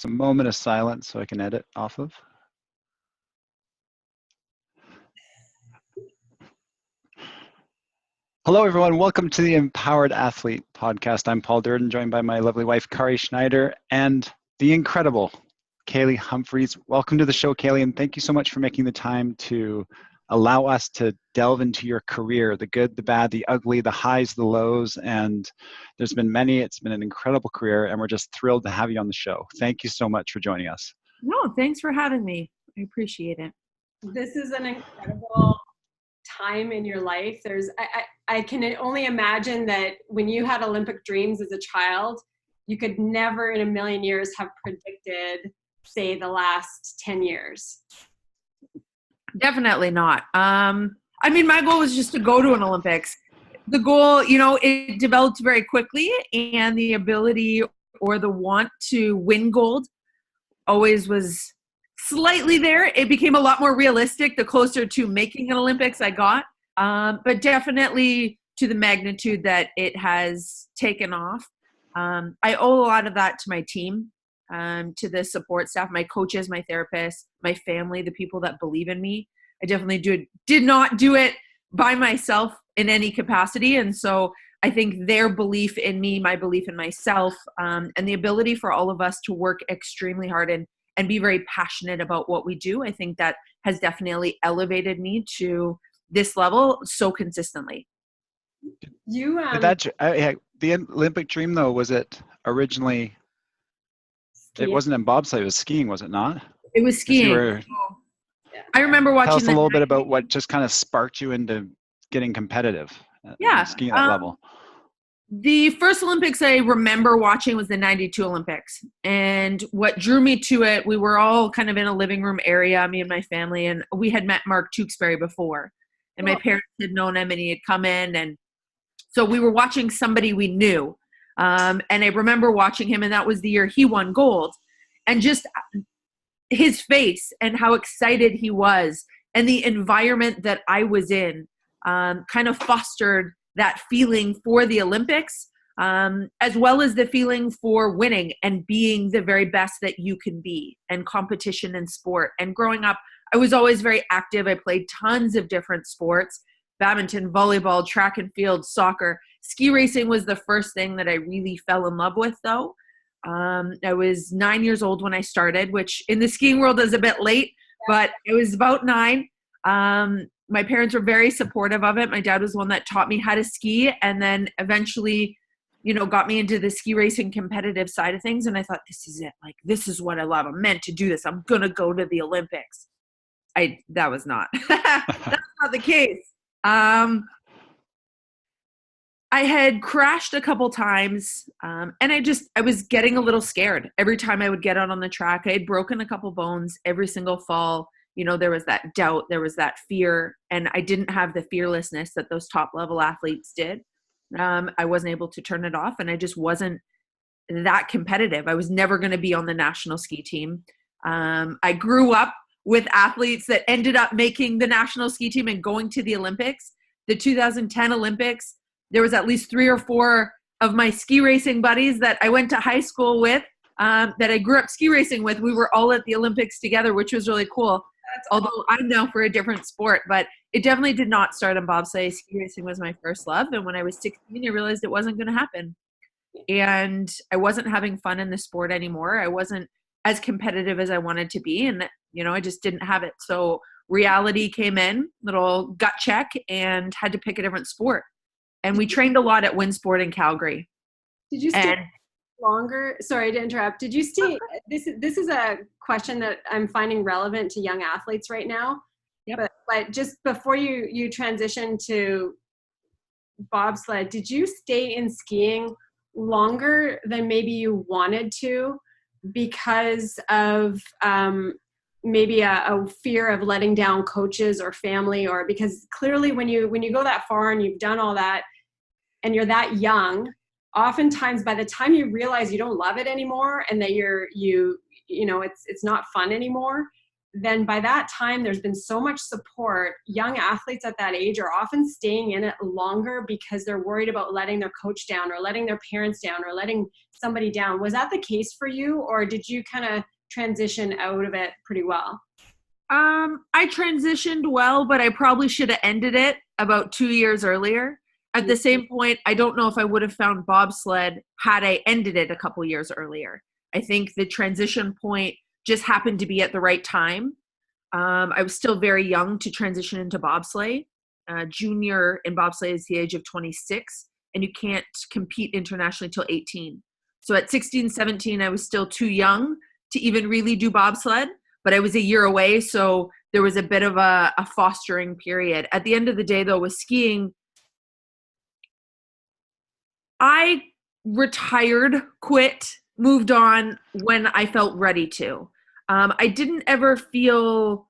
A moment of silence so I can edit off of. Hello, everyone. Welcome to the Empowered Athlete podcast. I'm Paul Durden, joined by my lovely wife, Kari Schneider, and the incredible Kaillie Humphries. Welcome to the show, Kaillie, and thank you so much for making the time to allow us to delve into your career, the good, the bad, the ugly, the highs, the lows, and there's been many. It's been an incredible career, and we're just thrilled to have you on the show. Thank you so much for joining us. No, thanks for having me. I appreciate it. This is an incredible time in your life. I can only imagine that when you had Olympic dreams as a child, you could never in a million years have predicted, say, the last 10 years. Definitely not. I mean, my goal was just to go to an Olympics. The goal, it developed very quickly, and the ability or the want to win gold always was slightly there. It became a lot more realistic the closer to making an Olympics I got, but definitely to the magnitude that it has taken off. I owe a lot of that to my team, to the support staff, my coaches, my therapists, my family, the people that believe in me. I definitely did not do it by myself in any capacity. And so I think their belief in me, my belief in myself, and the ability for all of us to work extremely hard and be very passionate about what we do, I think that has definitely elevated me to this level so consistently. The Olympic dream, though, was it originally? It wasn't in bobsled; it was skiing, was it not? It was skiing. I remember watching. Tell us a little bit about what just kind of sparked you into getting competitive. Skiing at that level. The first Olympics I remember watching was the 92 Olympics. And what drew me to it, we were all kind of in a living room area, me and my family, and we had met Mark Tewksbury before. And my parents had known him, and he had come in. And so we were watching somebody we knew. And I remember watching him, and that was the year he won gold. And just his face and how excited he was, and the environment that I was in kind of fostered that feeling for the Olympics, as well as the feeling for winning and being the very best that you can be, and competition in sport. And growing up, I was always very active. I played tons of different sports: badminton, volleyball, track and field, soccer. Ski racing was the first thing that I really fell in love with, though. I was 9 years old when I started, which in the skiing world is a bit late, but it was about 9. My parents were very supportive of it. My dad was the one that taught me how to ski, and then eventually, got me into the ski racing competitive side of things. And I thought, this is it. Like, this is what I love. I'm meant to do this. I'm going to go to the Olympics. That was not, that's not the case. I had crashed a couple times, and I was getting a little scared every time I would get out on the track. I had broken a couple bones every single fall. There was that doubt, there was that fear, and I didn't have the fearlessness that those top level athletes did. I wasn't able to turn it off, and I just wasn't that competitive. I was never going to be on the national ski team. I grew up with athletes that ended up making the national ski team and going to the Olympics. The 2010 Olympics, there was at least 3 or 4 of my ski racing buddies that I went to high school with, that I grew up ski racing with. We were all at the Olympics together, which was really cool. Although I'm now for a different sport, but it definitely did not start in bobsleigh. Ski racing was my first love. And when I was 16, I realized it wasn't going to happen. And I wasn't having fun in the sport anymore. I wasn't as competitive as I wanted to be. And, I just didn't have it. So reality came in, little gut check, and had to pick a different sport. And we trained a lot at Winsport in Calgary. Did you stay longer? Sorry to interrupt. Did you stay? This is a question that I'm finding relevant to young athletes right now. Yep. But just before you transitioned to bobsled, did you stay in skiing longer than maybe you wanted to because of maybe a fear of letting down coaches or family? Or because clearly when you go that far and you've done all that and you're that young, oftentimes by the time you realize you don't love it anymore and that it's not fun anymore, then by that time, there's been so much support. Young athletes at that age are often staying in it longer because they're worried about letting their coach down or letting their parents down or letting somebody down. Was that the case for you, or did you kind of transition out of it pretty well? I transitioned well, but I probably should have ended it about 2 years earlier. At the same point, I don't know if I would have found bobsled had I ended it a couple years earlier. I think the transition point just happened to be at the right time. I was still very young to transition into bobsleigh. Junior in bobsleigh is the age of 26, and you can't compete internationally till 18. So at 16, 17, I was still too young to even really do bobsled, but I was a year away, so there was a bit of a fostering period. At the end of the day, though, with skiing, I retired, quit, moved on when I felt ready to. I didn't ever feel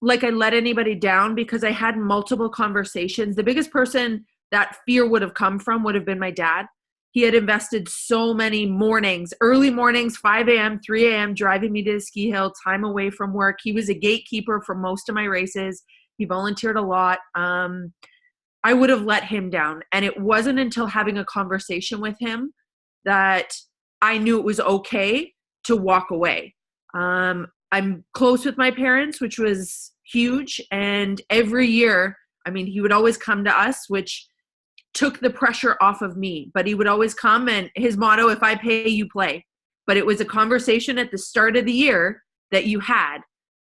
like I let anybody down because I had multiple conversations. The biggest person that fear would have come from would have been my dad. He had invested so many mornings, early mornings, 5 a.m., 3 a.m., driving me to the ski hill, time away from work. He was a gatekeeper for most of my races. He volunteered a lot. I would have let him down. And it wasn't until having a conversation with him that I knew it was okay to walk away. I'm close with my parents, which was huge. And every year, I mean, he would always come to us, which took the pressure off of me. But he would always come, and his motto, if I pay, you play. But it was a conversation at the start of the year that you had.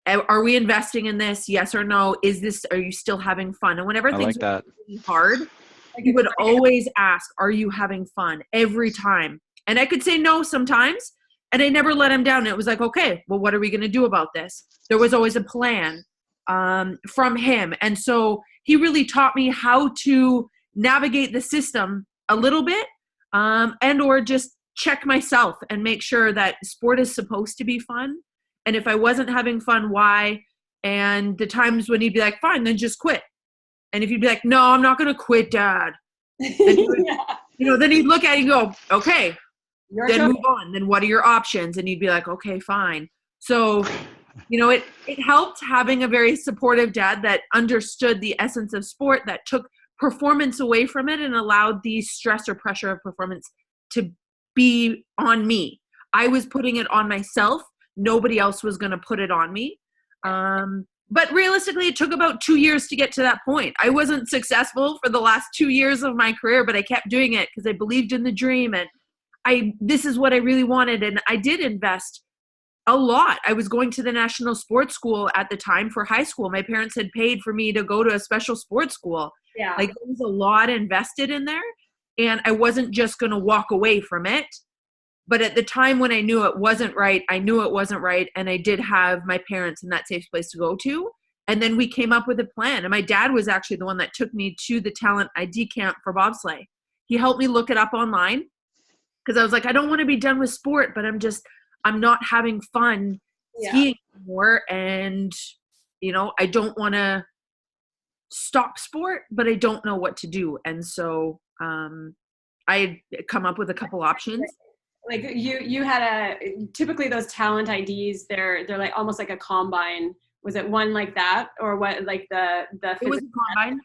Are we investing in this? Yes or no? Are you still having fun? And whenever things are really hard, he would always ask, are you having fun? Every time. And I could say no sometimes, and I never let him down. It was like, okay, well, what are we going to do about this? There was always a plan from him. And so he really taught me how to navigate the system a little bit and or just check myself and make sure that sport is supposed to be fun. And if I wasn't having fun, why? And the times when he'd be like, fine, then just quit. And if you'd be like, no, I'm not going to quit, Dad. Then he would, then he'd look at you and go, okay, then move on. Then what are your options? And you'd be like, okay, fine. So, it helped having a very supportive dad that understood the essence of sport, that took performance away from it and allowed the stress or pressure of performance to be on me. I was putting it on myself. Nobody else was going to put it on me. But realistically, it took about 2 years to get to that point. I wasn't successful for the last 2 years of my career, but I kept doing it because I believed in the dream, and this is what I really wanted. And I did invest a lot. I was going to the National Sports School at the time for high school. My parents had paid for me to go to a special sports school. Yeah. Like, there was a lot invested in there, and I wasn't just going to walk away from it. But at the time when I knew it wasn't right, I knew it wasn't right. And I did have my parents in that safe place to go to. And then we came up with a plan. And my dad was actually the one that took me to the talent ID camp for bobsleigh. He helped me look it up online because I was like, I don't want to be done with sport, but I'm not having fun skiing anymore. And, I don't want to stop sport, but I don't know what to do. And so I had come up with a couple options. Like you had typically those talent IDs, they're like almost like a combine. Was it one like that, or what? Like the it was a combine.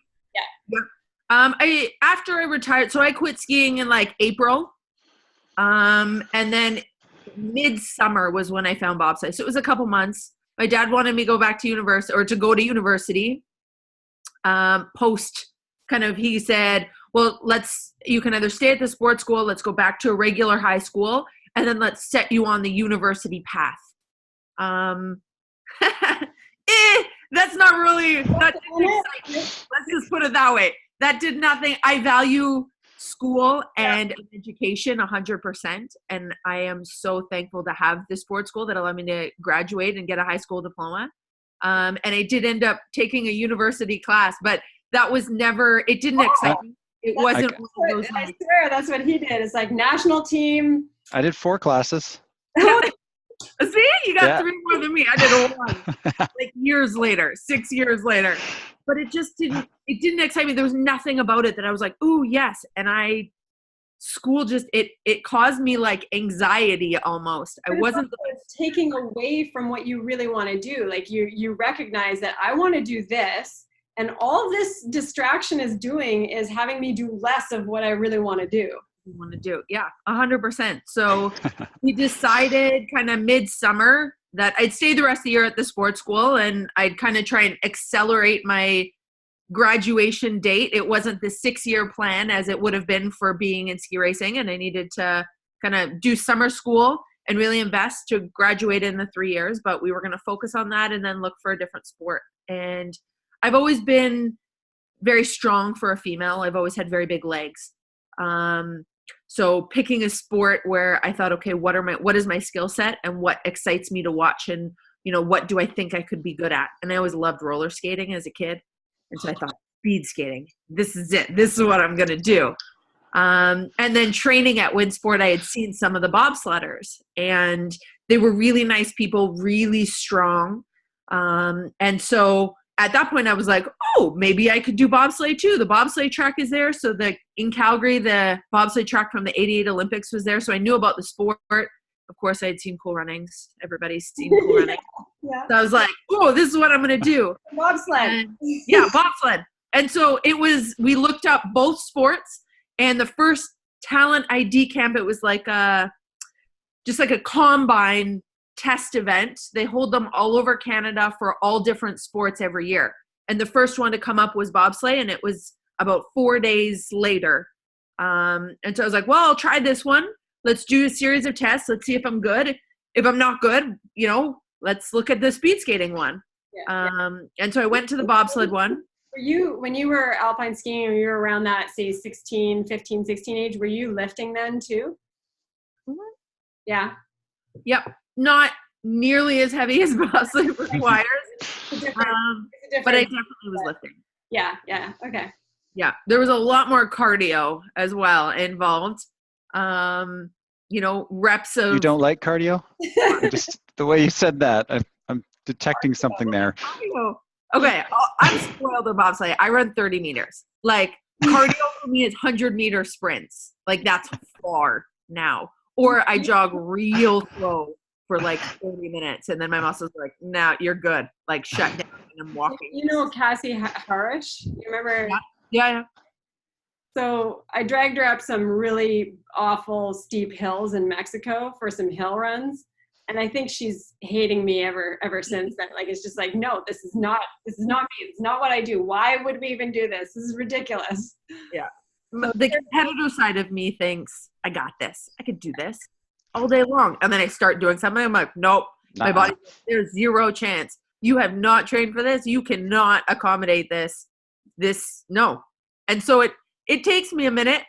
Yeah. After I retired, so I quit skiing in like April, and then midsummer was when I found bobsleigh. So it was a couple months. My dad wanted me to go back to university, or to go to university. He said, well, you can either stay at the sports school, let's go back to a regular high school, and then let's set you on the university path. That's not really, that didn't excite me. Let's just put it that way. That did nothing. I value school and education 100%. And I am so thankful to have the sports school that allowed me to graduate and get a high school diploma. And I did end up taking a university class, but that was never, it didn't excite me. It wasn't one of those. I swear that's what he did. It's like national team. I did 4 classes. See, you got 3 more than me. I did 1 like years later, 6 years later. But it just didn't excite me. There was nothing about it that I was like, ooh, yes. And I school just, it caused me like anxiety almost. I wasn't taking away from what you really want to do. Like you recognize that I want to do this, and all this distraction is doing is having me do less of what I really want to do. Yeah, 100%. So we decided kind of midsummer that I'd stay the rest of the year at the sports school, and I'd kind of try and accelerate my graduation date. It wasn't the 6-year plan as it would have been for being in ski racing, and I needed to kind of do summer school and really invest to graduate in the 3 years, but we were going to focus on that and then look for a different sport. And I've always been very strong for a female. I've always had very big legs. So picking a sport where I thought, okay, what is my skill set and what excites me to watch, and what do I think I could be good at? And I always loved roller skating as a kid. And so I thought, speed skating, this is it. This is what I'm going to do. And then training at Winsport, I had seen some of the bobsledders, and they were really nice people, really strong. And so at that point I was like, oh, maybe I could do bobsleigh too. The bobsleigh track is there. So in Calgary, the bobsleigh track from the 88 Olympics was there. So I knew about the sport. Of course, I had seen Cool Runnings. Everybody's seen Cool Runnings. Yeah. So I was like, oh, this is what I'm going to do. Bobsled. Yeah, bobsled. And so we looked up both sports, and the first talent ID camp, it was like just like a combine test event. They hold them all over Canada for all different sports every year. And the first one to come up was bobsleigh, and it was about 4 days later. And so I was like, well, I'll try this one. Let's do a series of tests. Let's see if I'm good. If I'm not good, let's look at the speed skating one. Yeah. And so I went to the bobsled one. When you were alpine skiing, or you were around that, say 15, 16 age, were you lifting then too? Mm-hmm. Yeah. Yep. Not nearly as heavy as bobsled requires. But I definitely was lifting. Yeah. Yeah. Okay. Yeah. There was a lot more cardio as well involved. Reps of. You don't like cardio? Just the way you said that, I'm detecting something there. Okay, I'm spoiled with bobsleigh. I run 30 meters. Like, cardio for me is 100-meter sprints. Like, that's far now. Or I jog real slow for like 30 minutes, and then my muscles are like, nah, you're good. Like, shut down, and I'm walking. You know Cassie Harish? You remember? Yeah. So I dragged her up some really awful steep hills in Mexico for some hill runs. And I think she's hating me ever since then. Like, it's just like, no, this is not me. It's not what I do. Why would we even do this? This is ridiculous. Yeah. The competitor side of me thinks, I got this. I could do this all day long. And then I start doing something. I'm like, nope, my body, there's zero chance. You have not trained for this. You cannot accommodate this. No. And so it takes me a minute.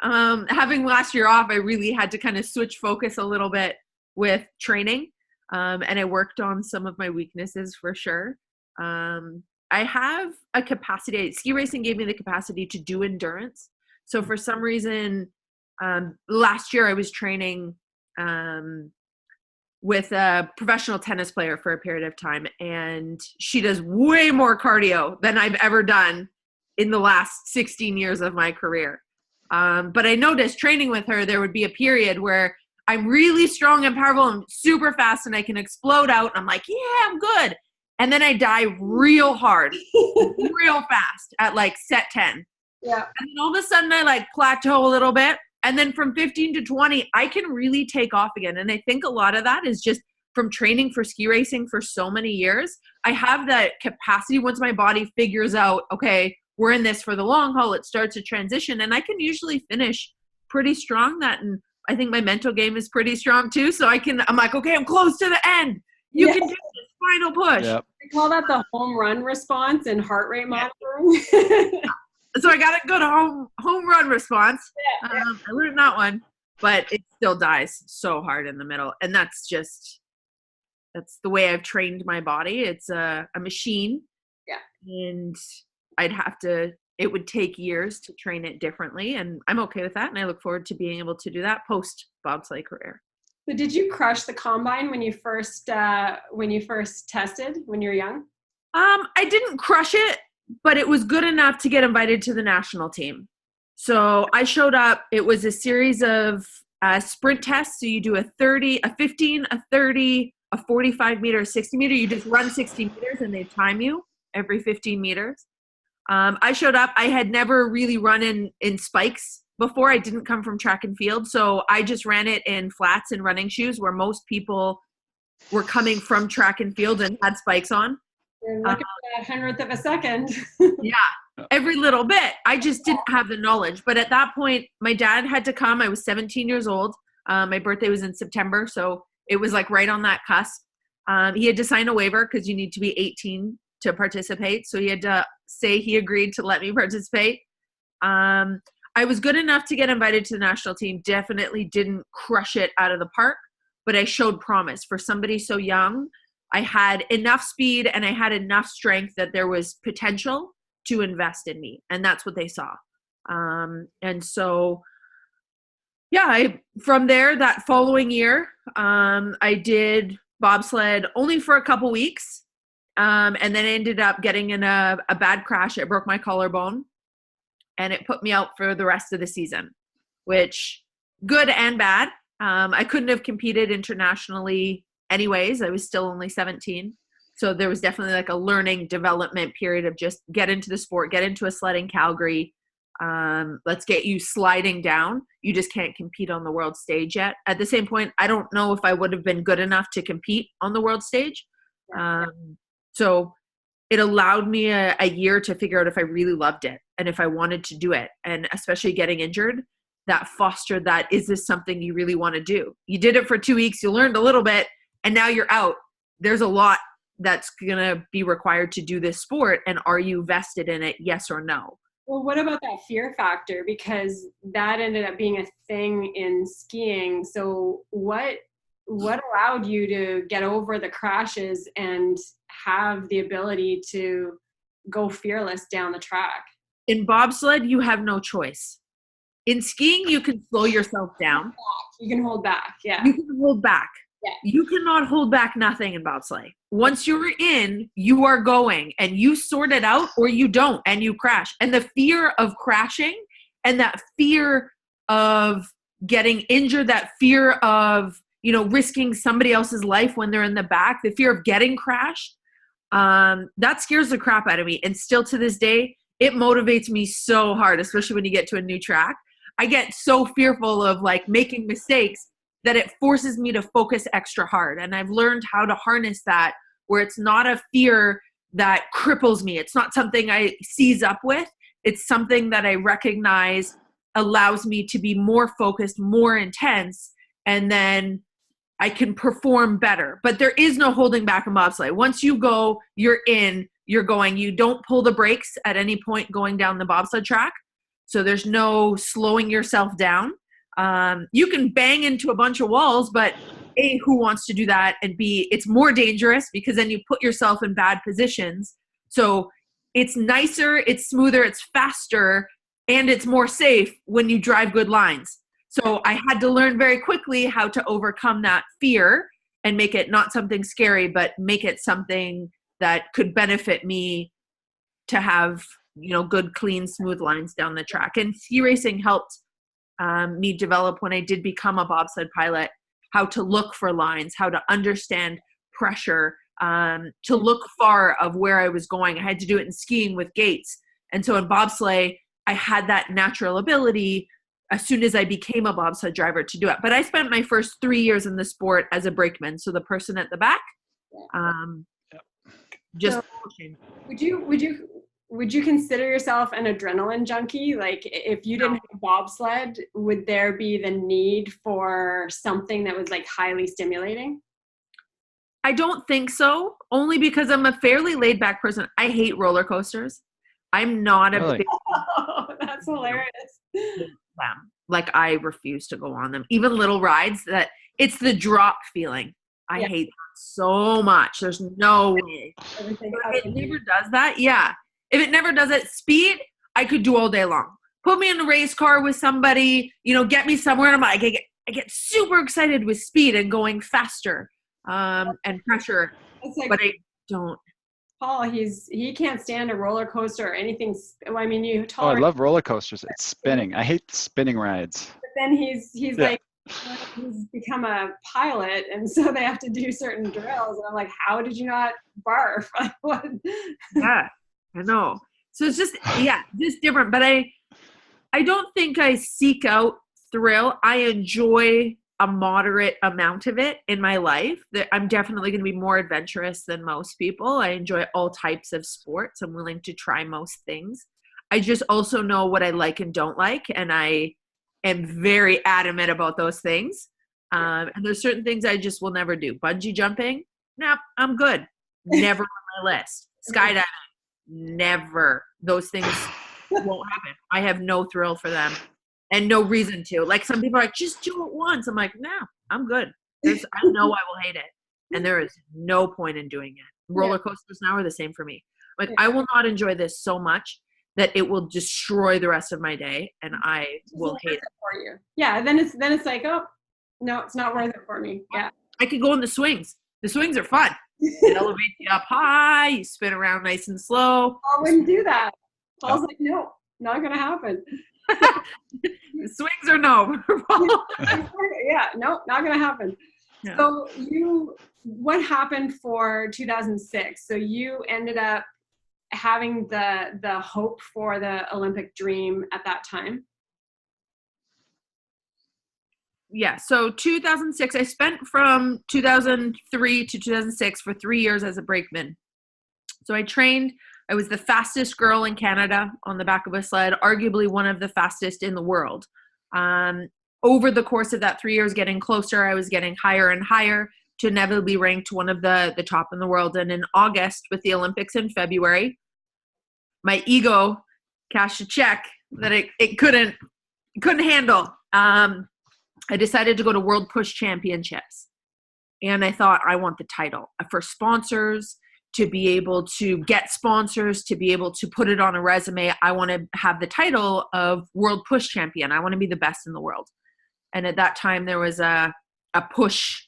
Having last year off, I really had to kind of switch focus a little bit with training. And I worked on some of my weaknesses for sure. I have a capacity. Ski racing gave me the capacity to do endurance. So for some reason, last year I was training with a professional tennis player for a period of time, and she does way more cardio than I've ever done in the last 16 years of my career. But I noticed training with her, there would be a period where I'm really strong and powerful and super fast, and I can explode out. I'm like, yeah, I'm good. And then I die real hard, real fast at like set 10. Yeah. And then all of a sudden I like plateau a little bit. And then from 15 to 20, I can really take off again. And I think a lot of that is just from training for ski racing for so many years. I have that capacity once my body figures out, okay, we're in this for the long haul. It starts to transition, and I can usually finish pretty strong. And I think my mental game is pretty strong too. So I'm like, okay, I'm close to the end. You can do this final push. Yep. We call that the home run response in heart rate monitoring. So I got a good home run response. I learned that one, but it still dies so hard in the middle. And that's the way I've trained my body. It's a machine. Yeah. And it would take years to train it differently. And I'm okay with that. And I look forward to being able to do that post bobsleigh career. So did you crush the combine when you first tested when you were young? I didn't crush it, but it was good enough to get invited to the national team. So I showed up. It was a series of sprint tests. So you do a 30, a 15, a 30, a 45 meter, a 60 meter. You just run 60 meters and they time you every 15 meters. I showed up. I had never really run in spikes before. I didn't come from track and field. So I just ran it in flats and running shoes where most people were coming from track and field and had spikes on. You're looking at that 100th of a second. Yeah. Every little bit. I just didn't have the knowledge. But at that point, my dad had to come. I was 17 years old. My birthday was in September. So it was like right on that cusp. He had to sign a waiver because you need to be 18 to participate. So he had to say he agreed to let me participate. I was good enough to get invited to the national team. Definitely didn't crush it out of the park, but I showed promise. For somebody so young, I had enough speed and I had enough strength that there was potential to invest in me. And that's what they saw. And so, yeah, from there, that following year, I did bobsled only for a couple weeks. And then I ended up getting in a bad crash. It broke my collarbone and it put me out for the rest of the season, which good and bad. I couldn't have competed internationally anyways. I was still only 17. So there was definitely like a learning development period of just get into the sport, get into a sled in Calgary. Let's get you sliding down. You just can't compete on the world stage yet. At the same point, I don't know if I would have been good enough to compete on the world stage. So it allowed me a year to figure out if I really loved it and if I wanted to do it. And especially getting injured, that fostered that, is this something you really want to do? You did it for 2 weeks, you learned a little bit, and now you're out. There's a lot that's going to be required to do this sport. And are you vested in it? Yes or no? Well, what about that fear factor? Because that ended up being a thing in skiing. So what allowed you to get over the crashes and have the ability to go fearless down the track? In bobsled, you have no choice. In skiing, you can slow yourself down. You can hold back. Yeah. You can hold back. Yeah. You cannot hold back nothing in bobsleigh. Once you're in, you are going and you sort it out or you don't and you crash. And the fear of crashing and that fear of getting injured, that fear of, risking somebody else's life when they're in the back, the fear of getting crashed, that scares the crap out of me. And still to this day, it motivates me so hard, especially when you get to a new track. I get so fearful of like making mistakes that it forces me to focus extra hard. And I've learned how to harness that, where it's not a fear that cripples me. It's not something I seize up with. It's something that I recognize allows me to be more focused, more intense, and then I can perform better. But there is no holding back in bobsleigh. Once you go, you're in, you're going. You don't pull the brakes at any point going down the bobsled track. So there's no slowing yourself down. You can bang into a bunch of walls, but A, who wants to do that? And B, it's more dangerous because then you put yourself in bad positions. So it's nicer, it's smoother, it's faster, and it's more safe when you drive good lines. So I had to learn very quickly how to overcome that fear and make it not something scary, but make it something that could benefit me to have, good, clean, smooth lines down the track. And ski racing helped me develop, when I did become a bobsled pilot, how to look for lines, how to understand pressure, to look far of where I was going. I had to do it in skiing with gates. And so in bobsleigh, I had that natural ability as soon as I became a bobsled driver to do it. But I spent my first 3 years in the sport as a brakeman. So the person at the back, just pushing. Would you consider yourself an adrenaline junkie? Like if you didn't have bobsled, would there be the need for something that was like highly stimulating? I don't think so, only because I'm a fairly laid back person. I hate roller coasters. I'm not a big Oh, that's hilarious. Like I refuse to go on them. Even little rides that it's the drop feeling. I hate that so much. There's no way. If it never does that, if it never does it, speed, I could do all day long. Put me in a race car with somebody, get me somewhere, and I'm like, I get super excited with speed and going faster and pressure, but I don't. Paul, he can't stand a roller coaster or anything. I mean, you Oh, I tolerate. love roller coasters. It's spinning. I hate spinning rides. But then he's Yeah. like, he's become a pilot, and so they have to do certain drills. And I'm like, how did you not barf? Like, what? Yeah, I know. So it's just different. But I don't think I seek out thrill. I enjoy a moderate amount of it in my life. That I'm definitely going to be more adventurous than most people. I enjoy all types of sports. I'm willing to try most things. I just also know what I like and don't like, and I am very adamant about those things. And there's certain things I just will never do. Bungee jumping, nah, I'm good. Never on my list. Skydiving, never. Those things won't happen. I have no thrill for them and no reason to. Like some people are like, just do it once. I'm like, no, I'm good. I know I will hate it. And there is no point in doing it. Roller coasters now are the same for me. Like I will not enjoy this so much that it will destroy the rest of my day and I will hate it. For you. Yeah, then it's like, oh, no, it's not worth it for me. Yeah. I could go on the swings. The swings are fun. It elevates you up high, you spin around nice and slow. I wouldn't do that. Paul's like, no, not gonna happen. The swings are no. Yeah, no, not gonna happen. Yeah. So what happened for 2006? So you ended up having the hope for the Olympic dream at that time? Yeah, so 2006, I spent from 2003 to 2006 for 3 years as a brakeman. So I trained, I was the fastest girl in Canada on the back of a sled, arguably one of the fastest in the world. Over the course of that 3 years, getting closer, I was getting higher and higher to inevitably ranked one of the top in the world. And in August, with the Olympics in February, my ego cashed a check that it couldn't handle. I decided to go to World Push Championships. And I thought, I want the title for sponsors, to be able to get sponsors, to be able to put it on a resume. I want to have the title of World Push Champion. I want to be the best in the world. And at that time, there was a push,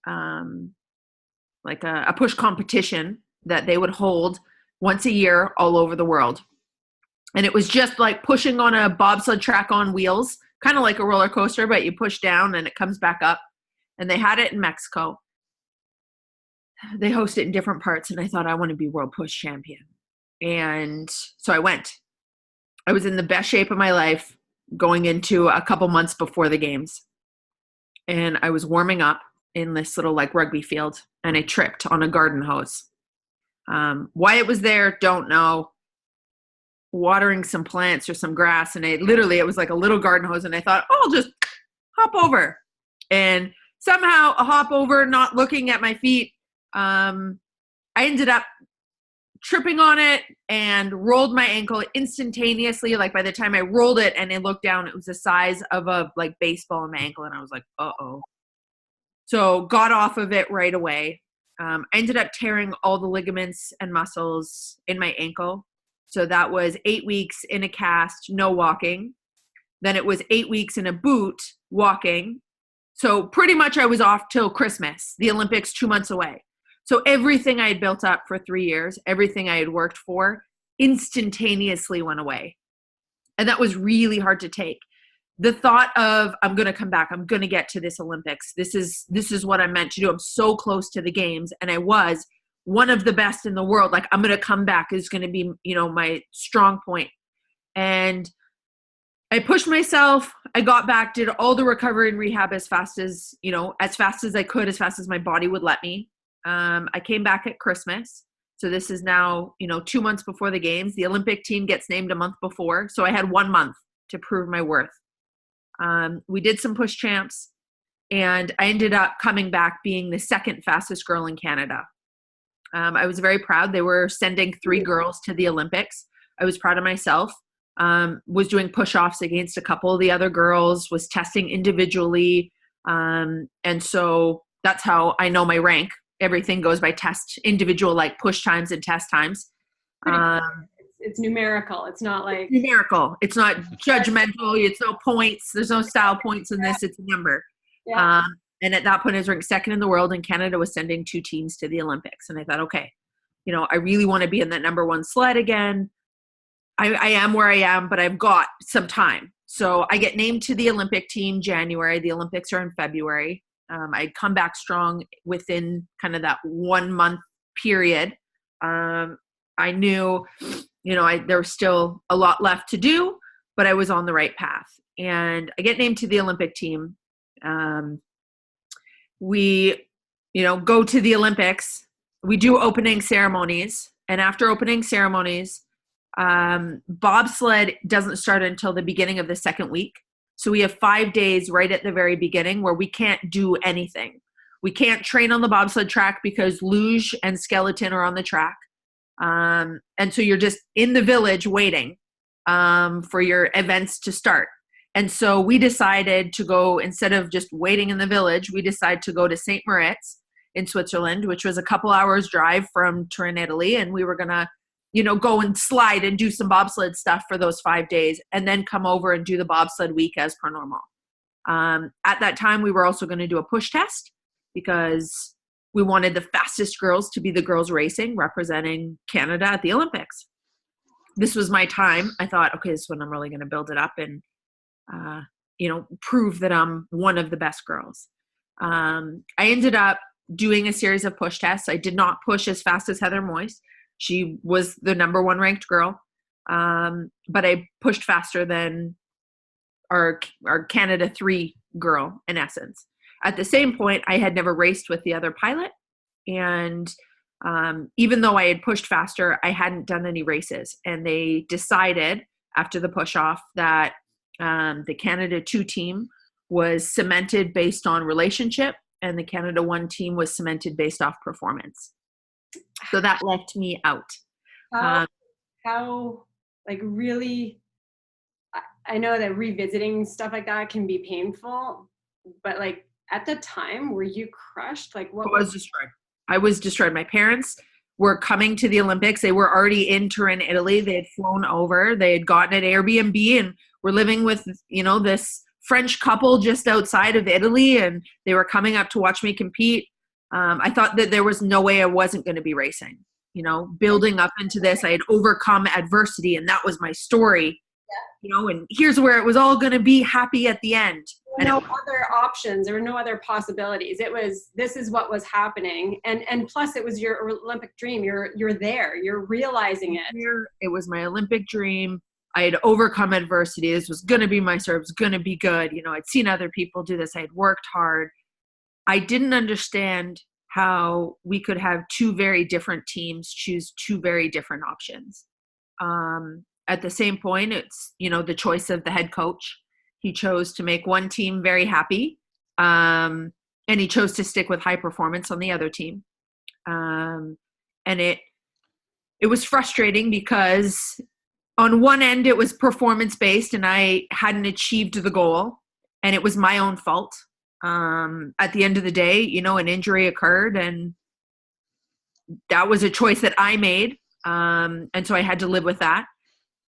like a push competition that they would hold once a year all over the world. And it was just like pushing on a bobsled track on wheels, kind of like a roller coaster, but you push down and it comes back up. And they had it in Mexico. They host it in different parts. And I thought, I want to be World Push Champion. And so I went. I was in the best shape of my life going into a couple months before the games. And I was warming up in this little like rugby field. And I tripped on a garden hose. Why it was there, don't know. Watering some plants or some grass, and it was like a little garden hose, and I thought, oh, I'll just hop over. And somehow a hop over, not looking at my feet, I ended up tripping on it and rolled my ankle instantaneously. Like by the time I rolled it and I looked down, it was the size of a like baseball in my ankle, and I was like, uh-oh. So got off of it right away. I ended up tearing all the ligaments and muscles in my ankle. So that was 8 weeks in a cast, no walking. Then it was 8 weeks in a boot, walking. So pretty much I was off till Christmas, the Olympics 2 months away. So everything I had built up for 3 years, everything I had worked for, instantaneously went away. And that was really hard to take. The thought of, I'm going to come back, I'm going to get to this Olympics. This is what I'm meant to do. I'm so close to the games. And I was one of the best in the world. Like, I'm going to come back is going to be, my strong point. And I pushed myself. I got back, did all the recovery and rehab as fast as I could, as fast as my body would let me. I came back at Christmas. So this is now, 2 months before the games. The Olympic team gets named a month before. So I had 1 month to prove my worth. We did some push champs, and I ended up coming back being the second fastest girl in Canada. I was very proud. They were sending 3 girls to the Olympics. I was proud of myself. Was doing push-offs against a couple of the other girls, was testing individually. And so that's how I know my rank. Everything goes by test, individual, like push times and test times. It's numerical. It's not like numerical. It's not judgmental. It's no points. There's no style points in this. It's a number. Yeah. And at that point, I was ranked second in the world, and Canada was sending 2 teams to the Olympics. And I thought, okay, I really want to be in that number one sled again. I am where I am, but I've got some time. So I get named to the Olympic team January. The Olympics are in February. I'd come back strong within kind of that 1 month period. I knew, there was still a lot left to do, but I was on the right path. And I get named to the Olympic team. We, go to the Olympics. We do opening ceremonies. And after opening ceremonies, bobsled doesn't start until the beginning of the second week. So we have 5 days right at the very beginning where we can't do anything. We can't train on the bobsled track because luge and skeleton are on the track. And so you're just in the village waiting for your events to start. And so we decided to go, instead of just waiting in the village, we decided to go to St. Moritz in Switzerland, which was a couple hours drive from Turin, Italy. And we were going to go and slide and do some bobsled stuff for those 5 days and then come over and do the bobsled week as per normal. At that time, we were also going to do a push test because we wanted the fastest girls to be the girls racing, representing Canada at the Olympics. This was my time. I thought, okay, this is when I'm really going to build it up and, prove that I'm one of the best girls. I ended up doing a series of push tests. I did not push as fast as Heather Moyse. She was the number one ranked girl. But I pushed faster than our Canada 3 girl, in essence. At the same point, I had never raced with the other pilot. And even though I had pushed faster, I hadn't done any races. And they decided after the push off that the Canada 2 team was cemented based on relationship and the Canada 1 team was cemented based off performance. So that left me out. How really, I know that revisiting stuff like that can be painful, but at the time, were you crushed? What was destroyed? I was destroyed. My parents were coming to the Olympics. They were already in Turin, Italy. They had flown over. They had gotten an Airbnb and were living with, this French couple just outside of Italy. And they were coming up to watch me compete. I thought that there was no way I wasn't going to be racing, building up into this. I had overcome adversity and that was my story, and here's where it was all going to be happy at the end. No other options. There were no other possibilities. This is what was happening. And plus it was your Olympic dream. You're there, you're realizing it. It was my Olympic dream. I had overcome adversity. This was going to be my serve. It was going to be good. I'd seen other people do this. I had worked hard. I didn't understand how we could have 2 very different teams choose 2 very different options. At the same point, it's, the choice of the head coach. He chose to make one team very happy, and he chose to stick with high performance on the other team. And it was frustrating because on one end it was performance based and I hadn't achieved the goal and it was my own fault. At the end of the day, an injury occurred and that was a choice that I made. And so I had to live with that.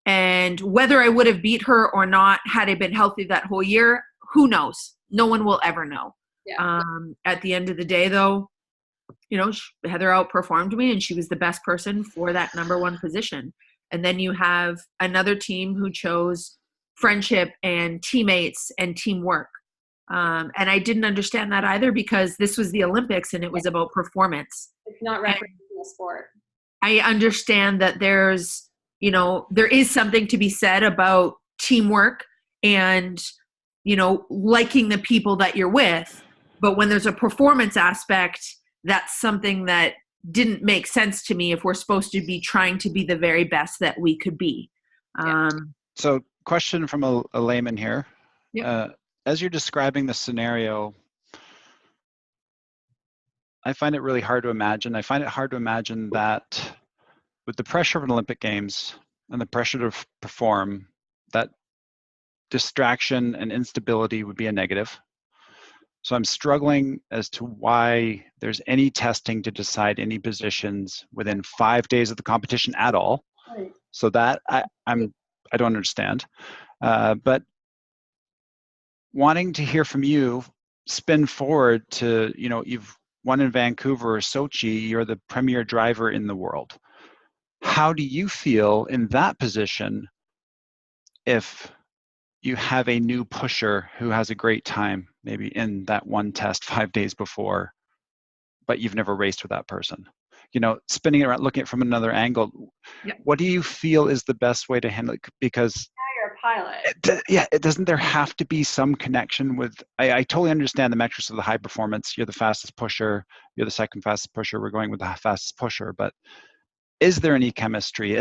And whether I would have beat her or not, had I been healthy that whole year, who knows? No one will ever know. Yeah. At the end of the day, though, Heather outperformed me and she was the best person for that number 1 position. And then you have another team who chose friendship and teammates and teamwork. And I didn't understand that either because this was the Olympics and it was about performance. It's not representing the sport. I understand that there is something to be said about teamwork and, liking the people that you're with. But when there's a performance aspect, that's something that didn't make sense to me if we're supposed to be trying to be the very best that we could be. So question from a layman here. Yep. As you're describing the scenario, I find it really hard to imagine. I find it hard to imagine that with the pressure of an Olympic Games and the pressure to perform, that distraction and instability would be a negative. So I'm struggling as to why there's any testing to decide any positions within 5 days of the competition at all. Right. So that I don't understand. But wanting to hear from you, spin forward to, you've one in Vancouver or Sochi, you're the premier driver in the world. How do you feel in that position if you have a new pusher who has a great time, maybe in that one test 5 days before, but you've never raced with that person? You know, spinning it around, looking at it from another angle. Yep. What do you feel is the best way to handle it? Because Now you're a pilot. it doesn't there have to be some connection with, I totally understand the metrics of the high performance. You're the fastest pusher, you're the second fastest pusher, we're going with the fastest pusher, but is there any chemistry?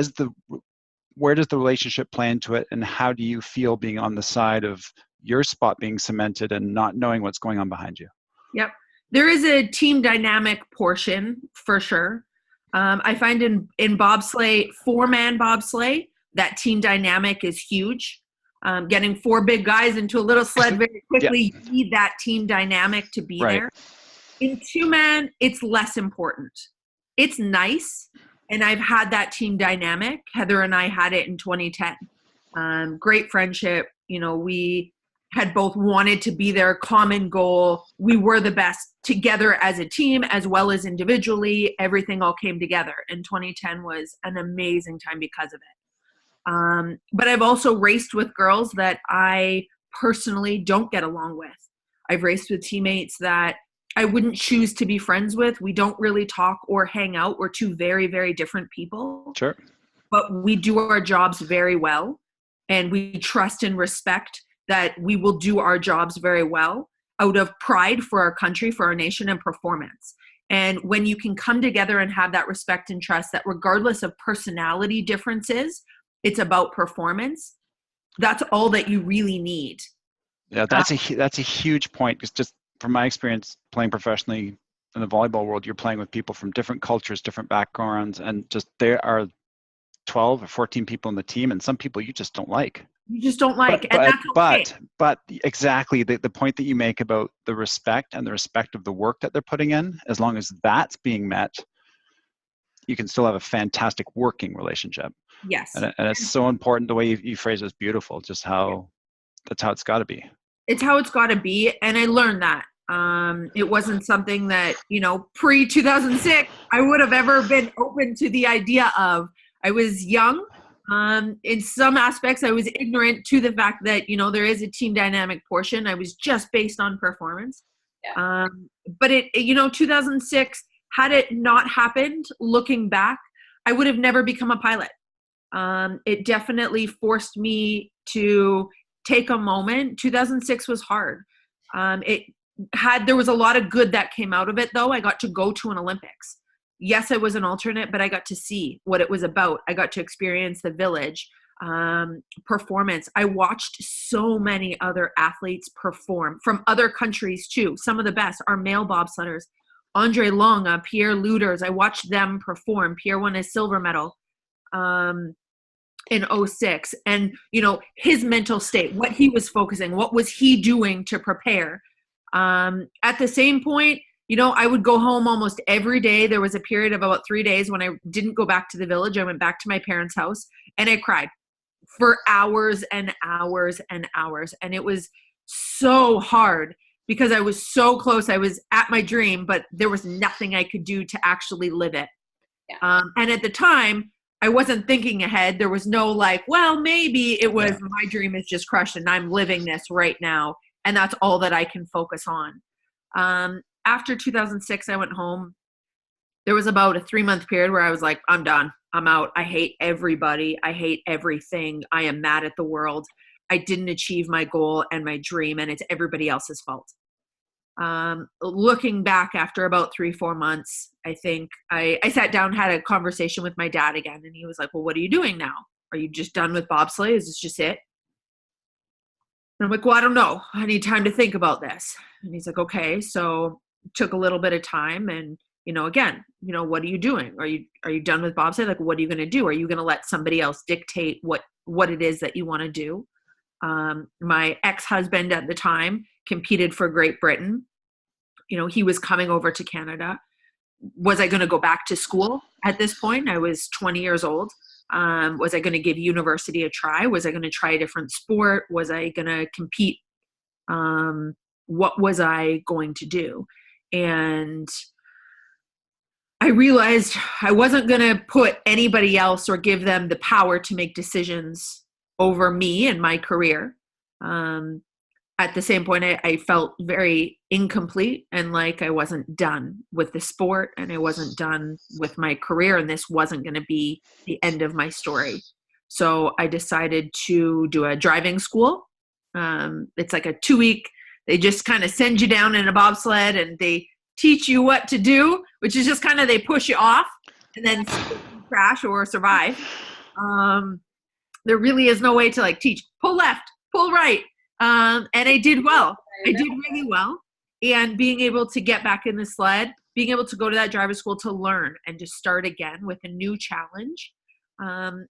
Where does the relationship play into it, and how do you feel being on the side of your spot being cemented and not knowing what's going on behind you? Yep. There is a team dynamic portion for sure. I find in bobsleigh, 4-man bobsleigh, that team dynamic is huge. Getting 4 big guys into a little sled very quickly, you need that team dynamic to be there. In 2-man, it's less important. It's nice, and I've had that team dynamic. Heather and I had it in 2010. Great friendship. You know, we had both wanted to be there, common goal. We were the best together as a team as well as individually. Everything all came together. And 2010 was an amazing time because of it. But I've also raced with girls that I personally don't get along with. I've raced with teammates that I wouldn't choose to be friends with. We don't really talk or hang out. We're 2 very, very different people. Sure. But we do our jobs very well. And we trust and respect that we will do our jobs very well out of pride for our country, for our nation, and performance. And when you can come together and have that respect and trust that regardless of personality differences, it's about performance, that's all that you really need. Yeah, that's a huge point. Because just from my experience playing professionally in the volleyball world, you're playing with people from different cultures, different backgrounds, and just there are 12 or 14 people in the team, and some people you just don't like. You just don't like, and that's okay. But exactly the point that you make about the respect and the respect of the work that they're putting in, as long as that's being met, you can still have a fantastic working relationship. Yes. And it's so important. The way you phrase it is beautiful, just how that's how it's got to be. It's how it's got to be. And I learned that. It wasn't something that, you know, pre-2006, I would have ever been open to the idea of. I was young. In some aspects, I was ignorant to the fact that, you know, there is a team dynamic portion. I was just based on performance. Yeah. But you know, 2006, had it not happened, looking back, I would have never become a pilot. It definitely forced me to take a moment. 2006 was hard. There was a lot of good that came out of it, though. I got to go to an Olympics. Yes, I was an alternate, but I got to see what it was about. I got to experience the village, performance. I watched so many other athletes perform from other countries too. Some of the best are male bobsledders. Andre Long, Pierre Luders. I watched them perform. Pierre won a silver medal in 2006. And, you know, his mental state, what he was focusing, what was he doing to prepare? At the same point, you know, I would go home almost every day. There was a period of about 3 days when I didn't go back to the village. I went back to my parents' house and I cried for hours and hours and hours. And it was so hard because I was so close. I was at my dream, but there was nothing I could do to actually live it. Yeah. And at the time, I wasn't thinking ahead. There was no like, well, maybe it was my dream is just crushed and I'm living this right now. And that's all that I can focus on. After 2006, I went home. There was about a 3-month period where I was like, I'm done. I'm out. I hate everybody. I hate everything. I am mad at the world. I didn't achieve my goal and my dream, and it's everybody else's fault. Looking back after about 3-4 months, I think I sat down, had a conversation with my dad again, and he was like, well, what are you doing now? Are you just done with bobsleigh? Is this just it? And I'm like, well, I don't know. I need time to think about this. And he's like, okay. So took a little bit of time and, you know, again, you know, what are you doing? Are you done with bobsleigh? Like, what are you going to do? Are you going to let somebody else dictate what it is that you want to do? My ex-husband at the time competed for Great Britain. You know, he was coming over to Canada. Was I going to go back to school at this point? I was 20 years old. Was I going to give university a try? Was I going to try a different sport? Was I going to compete? What was I going to do? And I realized I wasn't going to put anybody else or give them the power to make decisions over me and my career. At the same point, I felt very incomplete and like I wasn't done with the sport and I wasn't done with my career, and this wasn't going to be the end of my story. So I decided to do a driving school. It's like a 2-week, they just kind of send you down in a bobsled and they teach you what to do, which is just kind of, they push you off and then crash or survive. There really is no way to like teach, pull left, pull right. And I did well. I did really well. And being able to get back in the sled, being able to go to that driver's school to learn and to start again with a new challenge.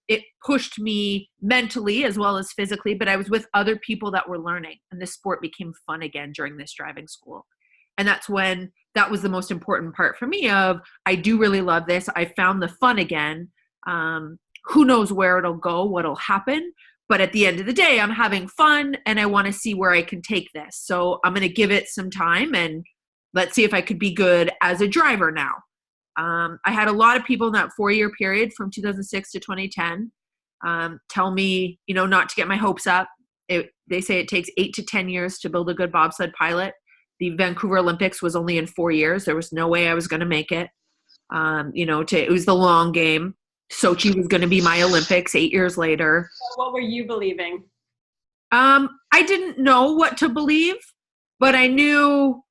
It pushed me mentally as well as physically, but I was with other people that were learning, and the sport became fun again during this driving school. And that's when that was the most important part for me of, I do really love this. I found the fun again. Who knows where it'll go, what'll happen. But at the end of the day, I'm having fun and I want to see where I can take this. So I'm going to give it some time and let's see if I could be good as a driver now. I had a lot of people in that 4-year period from 2006 to 2010 tell me, not to get my hopes up. They say it takes 8 to 10 years to build a good bobsled pilot. The Vancouver Olympics was only in 4 years. There was no way I was going to make it. It was the long game. Sochi was going to be my Olympics 8 years later. So what were you believing? I didn't know what to believe, but I knew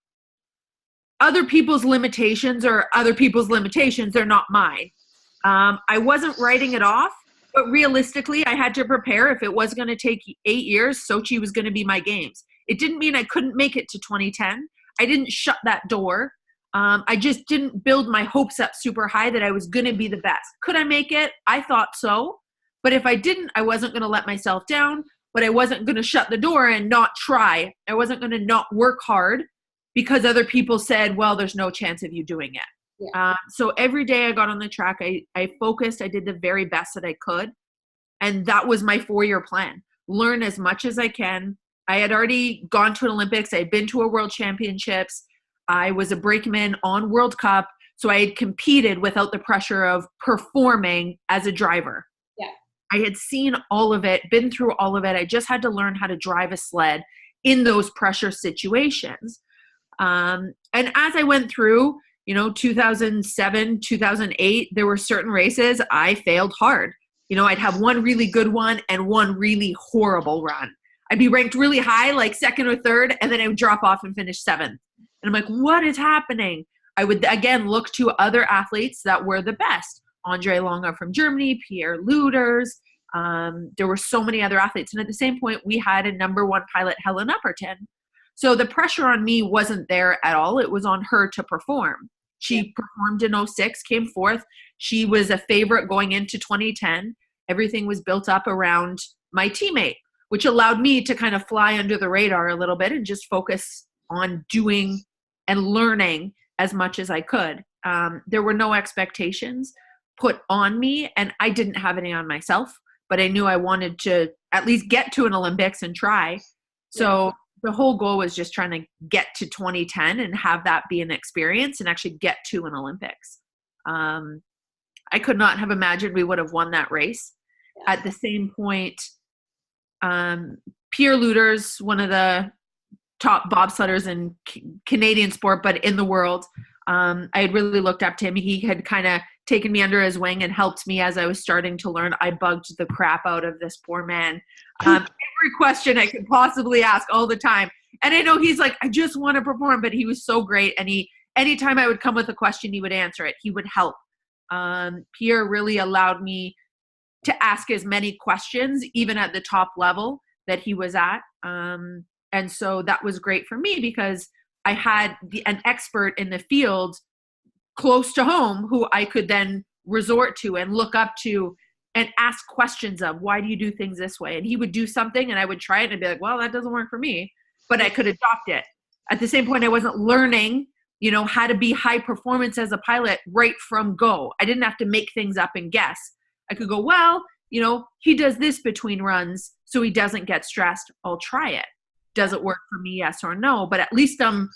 other people's limitations are other people's limitations. They're not mine. I wasn't writing it off, but realistically, I had to prepare. If it was going to take 8 years, Sochi was going to be my games. It didn't mean I couldn't make it to 2010. I didn't shut that door. I just didn't build my hopes up super high that I was going to be the best. Could I make it? I thought so. But if I didn't, I wasn't going to let myself down, but I wasn't going to shut the door and not try. I wasn't going to not work hard because other people said, well, there's no chance of you doing it. Yeah. So every day I got on the track, I focused, I did the very best that I could. And that was my 4-year plan. Learn as much as I can. I had already gone to an Olympics. I had been to a World Championships. I was a brakeman on World Cup. So I had competed without the pressure of performing as a driver. Yeah. I had seen all of it, been through all of it. I just had to learn how to drive a sled in those pressure situations. And as I went through, 2007, 2008, there were certain races I failed hard. I'd have one really good one and one really horrible run. I'd be ranked really high, like second or third, and then I would drop off and finish 7th. And I'm like, what is happening? I would, again, look to other athletes that were the best. Andre Longa from Germany, Pierre Luders. There were so many other athletes. And at the same point, we had a number 1 pilot, Helen Upperton. So the pressure on me wasn't there at all. It was on her to perform. She performed in 2006, came 4th. She was a favorite going into 2010. Everything was built up around my teammate, which allowed me to kind of fly under the radar a little bit and just focus on doing and learning as much as I could. There were no expectations put on me, and I didn't have any on myself, but I knew I wanted to at least get to an Olympics and try. So the whole goal was just trying to get to 2010 and have that be an experience and actually get to an Olympics. I could not have imagined we would have won that race. At the same point, Pierre Luders, one of the top bobsledders in Canadian sport, but in the world, I had really looked up to him. He had kind of taken me under his wing and helped me as I was starting to learn. I bugged the crap out of this poor man. Every question I could possibly ask all the time. And I know he's like, I just want to perform, but he was so great. And anytime I would come with a question, he would answer it. He would help. Pierre really allowed me to ask as many questions, even at the top level that he was at. And so that was great for me because I had an expert in the field close to home who I could then resort to and look up to and ask questions of, why do you do things this way? And he would do something and I would try it and be like, well, that doesn't work for me, but I could adopt it. At the same point, I wasn't learning, how to be high performance as a pilot right from go. I didn't have to make things up and guess. I could go, well, he does this between runs, so he doesn't get stressed. I'll try it. Does it work for me? Yes or no? But at least I'm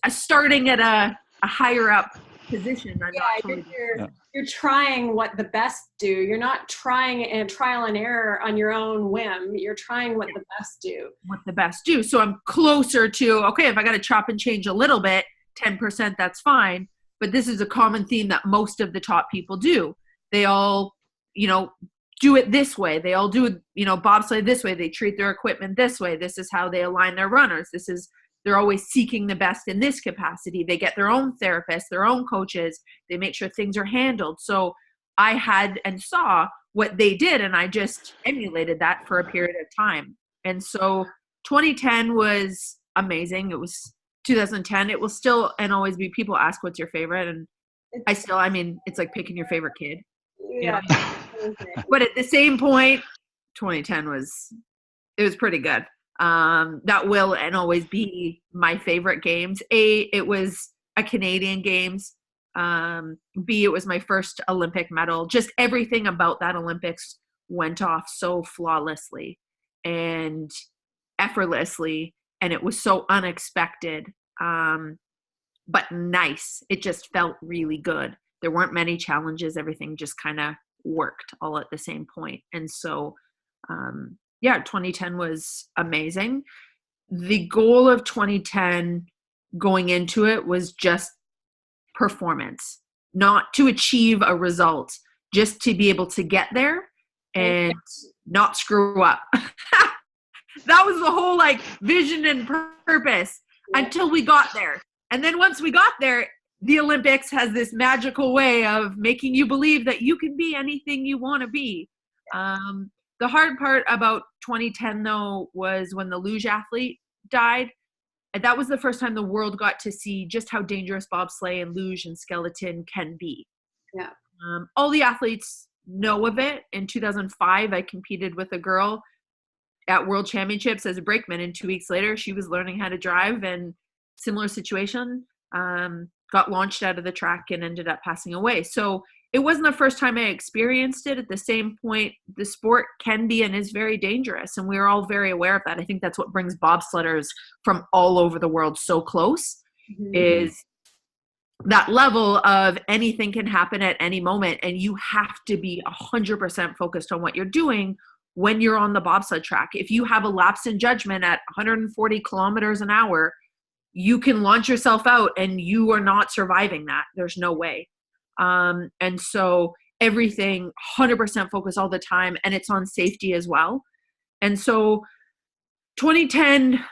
starting at a higher up position. I'm Yeah, not totally you're trying what the best do. You're not trying and trial and error on your own whim. You're trying what the best do. what the best do. So I'm closer to, okay, if I got to chop and change a little bit, 10%, that's fine. But this is a common theme that most of the top people do. They all, do it this way. They all do, bobsleigh this way. They treat their equipment this way. This is how they align their runners. They're always seeking the best in this capacity. They get their own therapists, their own coaches. They make sure things are handled. So I had and saw what they did, and I just emulated that for a period of time. And so 2010 was amazing. It was 2010. It will still and always be, people ask, what's your favorite? And it's like picking your favorite kid. Yeah. But at the same point, 2010 was pretty good. That will and always be my favorite games. A, it was a Canadian Games. B, it was my first Olympic medal. Just everything about that Olympics went off so flawlessly and effortlessly, and it was so unexpected, but nice. It just felt really good. There weren't many challenges. Everything just kind of worked all at the same point. And so, 2010 was amazing. The goal of 2010 going into it was just performance, not to achieve a result, just to be able to get there and not screw up. That was the whole vision and purpose until we got there. And then once we got there, the Olympics has this magical way of making you believe that you can be anything you want to be. The hard part about 2010, though, was when the luge athlete died. And that was the first time the world got to see just how dangerous bobsleigh and luge and skeleton can be. Yeah. All the athletes know of it. In 2005, I competed with a girl at World Championships as a brakeman, and 2 weeks later, she was learning how to drive, and similar situation, got launched out of the track and ended up passing away. So it wasn't the first time I experienced it. At the same point, the sport can be and is very dangerous, and we're all very aware of that. I think that's what brings bobsledders from all over the world so close, is that level of anything can happen at any moment, and you have to be 100% focused on what you're doing when you're on the bobsled track. If you have a lapse in judgment at 140 kilometers an hour, you can launch yourself out and you are not surviving that. There's no way. And so everything 100% focus all the time, and it's on safety as well. And so 2010,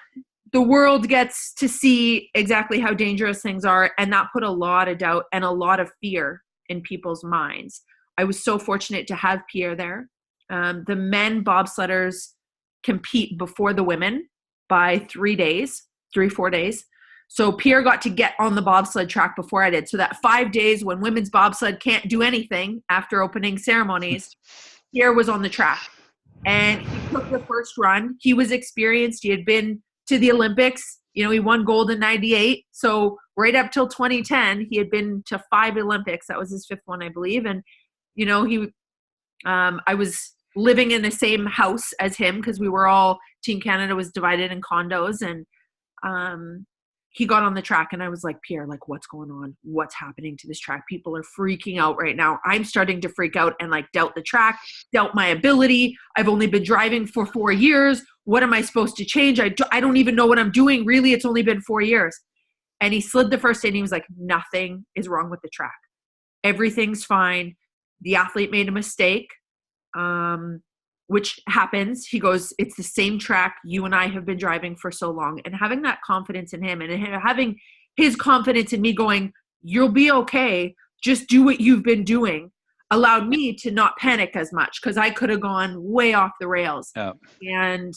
the world gets to see exactly how dangerous things are, and that put a lot of doubt and a lot of fear in people's minds. I was so fortunate to have Pierre there. The men bobsledders compete before the women by 4 days. So Pierre got to get on the bobsled track before I did. So that 5 days when women's bobsled can't do anything after opening ceremonies, Pierre was on the track. And he took the first run. He was experienced. He had been to the Olympics. He won gold in 98. So right up till 2010, he had been to 5 Olympics. That was his 5th one, I believe. And, I was living in the same house as him because we were all, Team Canada was divided in condos, and he got on the track, and I was like, Pierre, what's going on? What's happening to this track? People are freaking out right now. I'm starting to freak out and doubt the track, doubt my ability. I've only been driving for 4 years. What am I supposed to change? I don't even know what I'm doing. Really, it's only been 4 years. And he slid the first day, and he was like, nothing is wrong with the track. Everything's fine. The athlete made a mistake. Which happens. He goes, it's the same track you and I have been driving for so long. And having that confidence in him and having his confidence in me going, you'll be okay, just do what you've been doing, allowed me to not panic as much, because I could have gone way off the rails. Yeah. And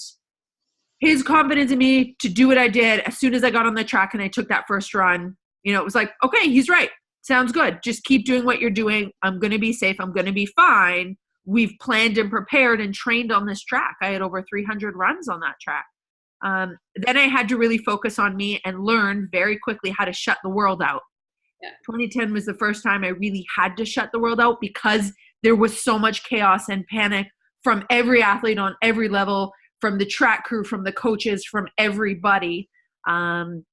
his confidence in me to do what I did, as soon as I got on the track and I took that first run, it was like, okay, he's right. Sounds good. Just keep doing what you're doing. I'm going to be safe. I'm going to be fine. We've planned and prepared and trained on this track. I had over 300 runs on that track. Then I had to really focus on me and learn very quickly how to shut the world out. Yeah. 2010 was the first time I really had to shut the world out, because there was so much chaos and panic from every athlete on every level, from the track crew, from the coaches, from everybody, and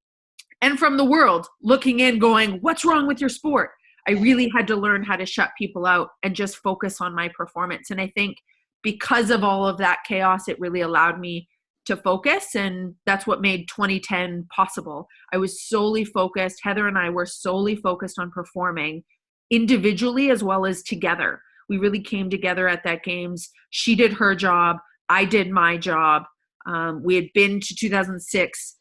from the world looking in going, what's wrong with your sport? I really had to learn how to shut people out and just focus on my performance. And I think because of all of that chaos, it really allowed me to focus. And that's what made 2010 possible. I was solely focused. Heather and I were solely focused on performing individually as well as together. We really came together at that games. She did her job. I did my job. We had been to 2006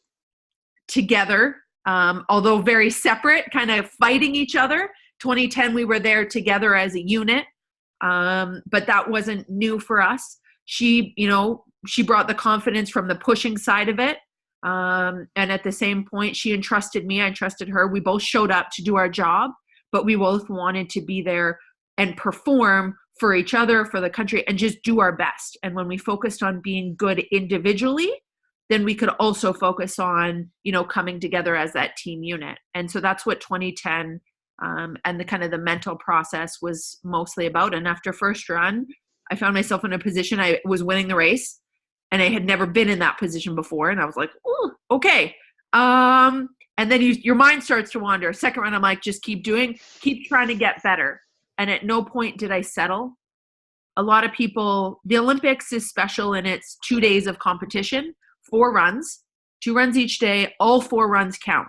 together, although very separate, kind of fighting each other. 2010, we were there together as a unit, but that wasn't new for us. She brought the confidence from the pushing side of it. And at the same point, she entrusted me, I entrusted her. We both showed up to do our job, but we both wanted to be there and perform for each other, for the country, and just do our best. And when we focused on being good individually, then we could also focus on, coming together as that team unit. And so that's what 2010 and the kind of the mental process was mostly about. And after first run, I found myself in a position, I was winning the race, and I had never been in that position before. And I was like, oh, okay. And then your mind starts to wander. Second run, I'm like, just keep trying to get better. And at no point did I settle. A lot of people, the Olympics is special, and it's 2 days of competition, 4 runs, 2 runs each day, all 4 runs count.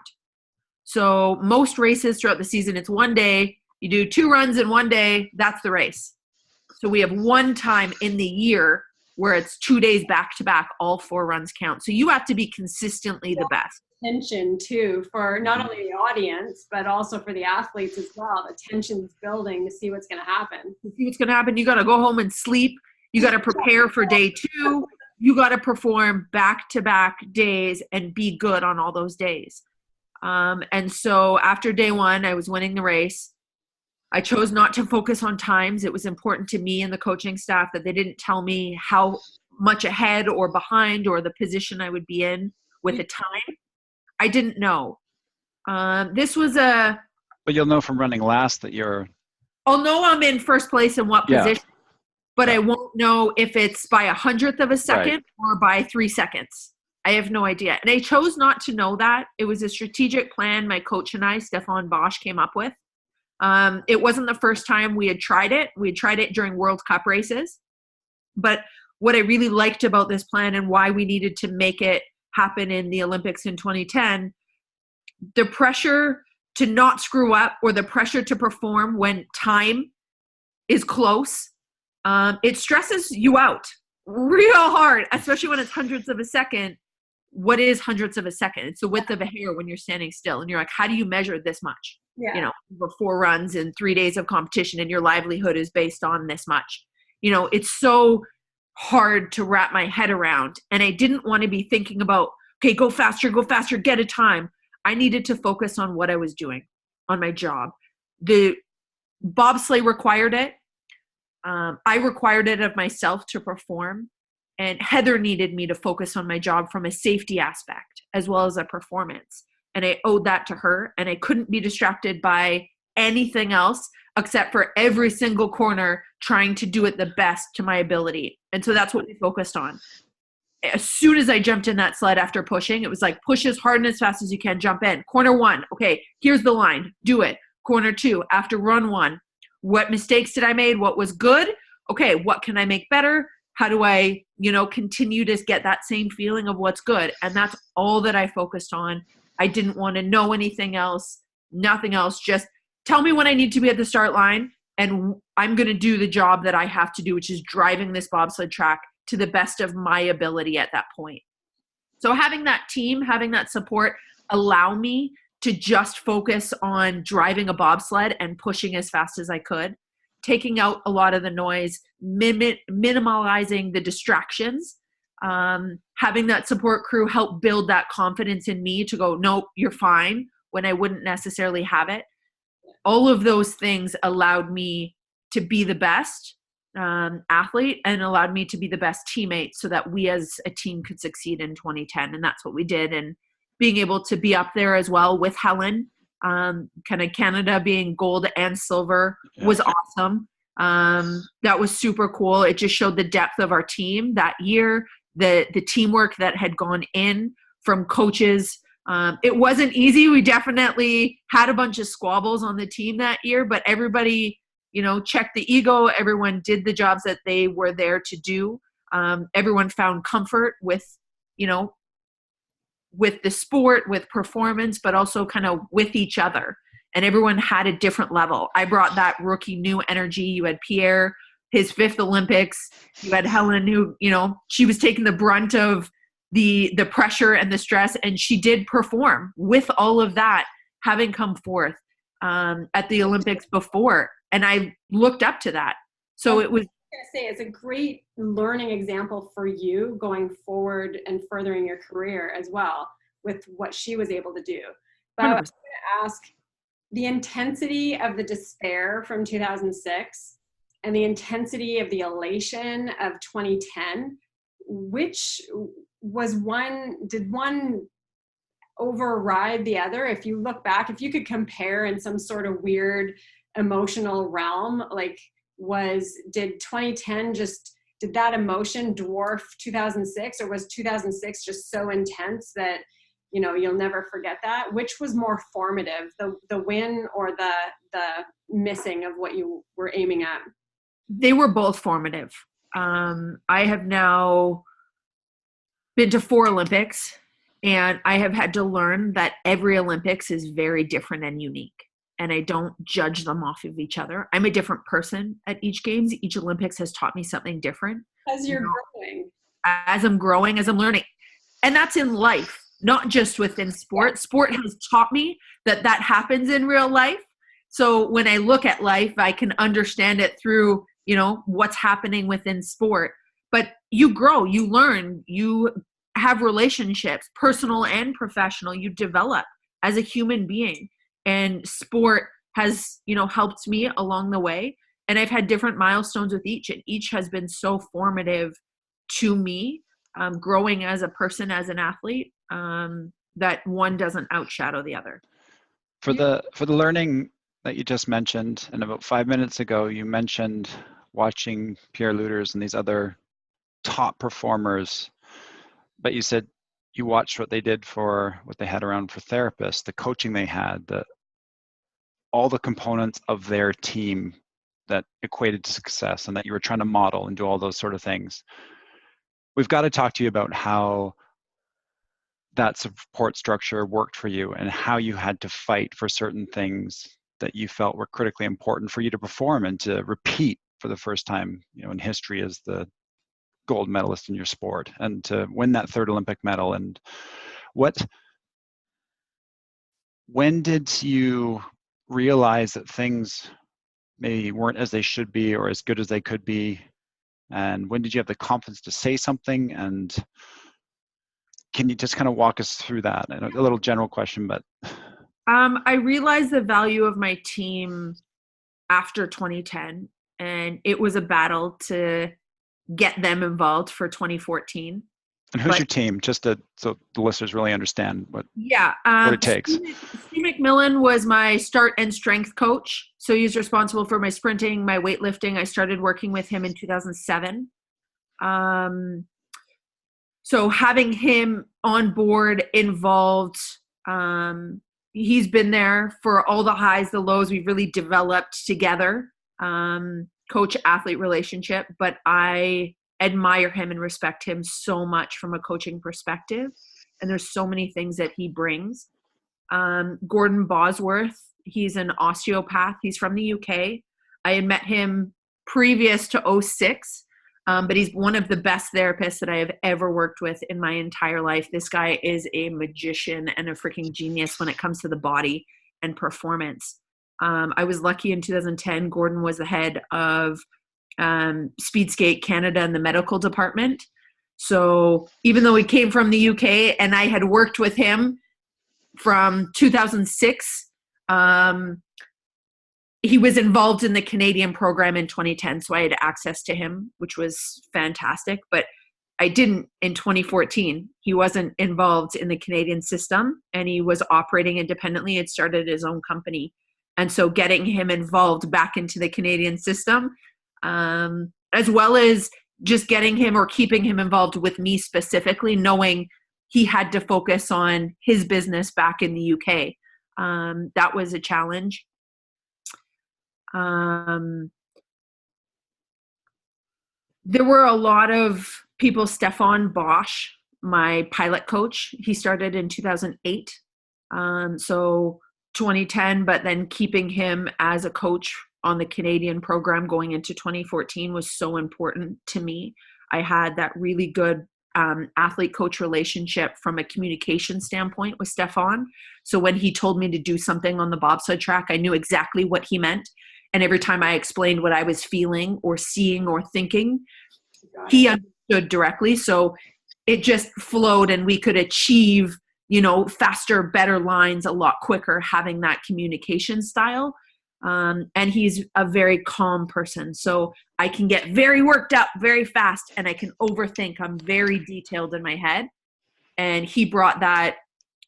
So most races throughout the season, it's 1 day, you do 2 runs in 1 day, that's the race. So we have one time in the year where it's 2 days back to back, all 4 runs count. So you have to be consistently the best. Tension too, for not only the audience, but also for the athletes as well. The tension's building to see what's going to happen. You got to go home and sleep. You got to prepare for day 2. You got to perform back-to-back days and be good on all those days. And so after day 1, I was winning the race. I chose not to focus on times. It was important to me and the coaching staff that they didn't tell me how much ahead or behind or the position I would be in with a time. I didn't know. But you'll know from running last that I'll know I'm in first place in what position, but Yeah. I won't know if it's by 100th of a second Right. or by 3 seconds. I have no idea. And I chose not to know that. It was a strategic plan my coach and I, Stefan Bosch, came up with. It wasn't the first time we had tried it. We had tried it during World Cup races. But what I really liked about this plan and why we needed to make it happen in the Olympics in 2010, the pressure to not screw up or the pressure to perform when time is close, it stresses you out real hard, especially when it's hundredths of a second. What is hundredths of a second? It's the width of a hair when you're standing still. And you're like, how do you measure this much? Yeah. Over 4 runs and 3 days of competition, and your livelihood is based on this much. It's so hard to wrap my head around. And I didn't want to be thinking about, okay, go faster, get a time. I needed to focus on what I was doing, on my job. The bobsleigh required it. I required it of myself to perform. And Heather needed me to focus on my job from a safety aspect as well as a performance. And I owed that to her. And I couldn't be distracted by anything else except for every single corner trying to do it the best to my ability. And so that's what we focused on. As soon as I jumped in that sled after pushing, it was like, push as hard and as fast as you can, jump in. Corner 1, okay, here's the line, do it. Corner 2, after run 1, what mistakes did I make? What was good? Okay, what can I make better? How do I, continue to get that same feeling of what's good? And that's all that I focused on. I didn't want to know anything else, nothing else. Just tell me when I need to be at the start line, and I'm going to do the job that I have to do, which is driving this bobsled track to the best of my ability at that point. So having that team, having that support allow me to just focus on driving a bobsled and pushing as fast as I could, taking out a lot of the noise, minimalizing the distractions, having that support crew help build that confidence in me to go, nope, you're fine, when I wouldn't necessarily have it. All of those things allowed me to be the best athlete and allowed me to be the best teammate so that we as a team could succeed in 2010. And that's what we did. And being able to be up there as well with Helen, kind of Canada being gold and silver was awesome. That was super cool. It just showed the depth of our team that year, the teamwork that had gone in from coaches, It wasn't easy. We definitely had a bunch of squabbles on the team that year, but everybody, checked the ego. Everyone did the jobs that they were there to do. Everyone found comfort with the sport, with performance, but also kind of with each other. And everyone had a different level. I brought that rookie new energy. You had Pierre, his 5th Olympics. You had Helen, who, she was taking the brunt of the pressure and the stress, and she did perform with all of that having come forth at the Olympics before. And I looked up to that. So it was, going to say it's a great learning example for you going forward and furthering your career as well with what she was able to do. But 100%. I was going to ask, the intensity of the despair from 2006 and the intensity of the elation of 2010, which was did one override the other? If you look back, if you could compare in some sort of weird emotional realm, did 2010 did that emotion dwarf 2006, or was 2006 just so intense that you'll never forget that? Which was more formative, the win or the missing of what you were aiming at? They were both formative. I have now been to 4 Olympics, and I have had to learn that every Olympics is very different and unique. And I don't judge them off of each other. I'm a different person at each games. Each Olympics has taught me something different. As you're growing. As I'm growing, as I'm learning. And that's in life, not just within sport. Sport has taught me that happens in real life. So when I look at life, I can understand it through, what's happening within sport. But you grow, you learn, you have relationships, personal and professional, you develop as a human being. And sport has, helped me along the way. And I've had different milestones with each, and each has been so formative to me, growing as a person, as an athlete, that one doesn't outshadow the other. For the learning that you just mentioned, and about 5 minutes ago, you mentioned watching Pierre Lueders and these other top performers, but you said you watched what they did for what they had around for therapists, the coaching they had, all the components of their team that equated to success, and that you were trying to model and do all those sort of things. We've got to talk to you about how that support structure worked for you and how you had to fight for certain things that you felt were critically important for you to perform and to repeat for the first time, in history as the gold medalist in your sport, and to win that 3rd Olympic medal. And when did you realize that things maybe weren't as they should be or as good as they could be? And when did you have the confidence to say something? And can you just kind of walk us through that? And a little general question, but. I realized the value of my team after 2010, and it was a battle to get them involved for 2014. And who's your team? Just so the listeners really understand what it takes. Steve McMillan was my start and strength coach. So he's responsible for my sprinting, my weightlifting. I started working with him in 2007. So having him on board, involved, he's been there for all the highs, the lows. We've really developed together, coach-athlete relationship. But I admire him and respect him so much from a coaching perspective. And there's so many things that he brings. Gordon Bosworth, he's an osteopath. He's from the UK. I had met him previous to 2006, but he's one of the best therapists that I have ever worked with in my entire life. This guy is a magician and a freaking genius when it comes to the body and performance. I was lucky in 2010, Gordon was the head of Speed Skate Canada in the medical department. So even though he came from the UK and I had worked with him from 2006, he was involved in the Canadian program in 2010. So I had access to him, which was fantastic, but I didn't in 2014. He wasn't involved in the Canadian system and he was operating independently. He had started his own company. And so getting him involved back into the Canadian system, as well as just getting him or keeping him involved with me specifically, knowing he had to focus on his business back in the UK. That was a challenge. There were a lot of people. Stefan Bosch, my pilot coach, he started in 2008. So 2010, but then keeping him as a coach on the Canadian program going into 2014 was so important to me. I had that really good athlete coach relationship from a communication standpoint with Stefan. So when he told me to do something on the bobsled track, I knew exactly what he meant. And every time I explained what I was feeling or seeing or thinking, he understood directly. So it just flowed and we could achieve, faster, better lines a lot quicker having that communication style. And he's a very calm person. So I can get very worked up very fast and I can overthink. I'm very detailed in my head. And he brought that,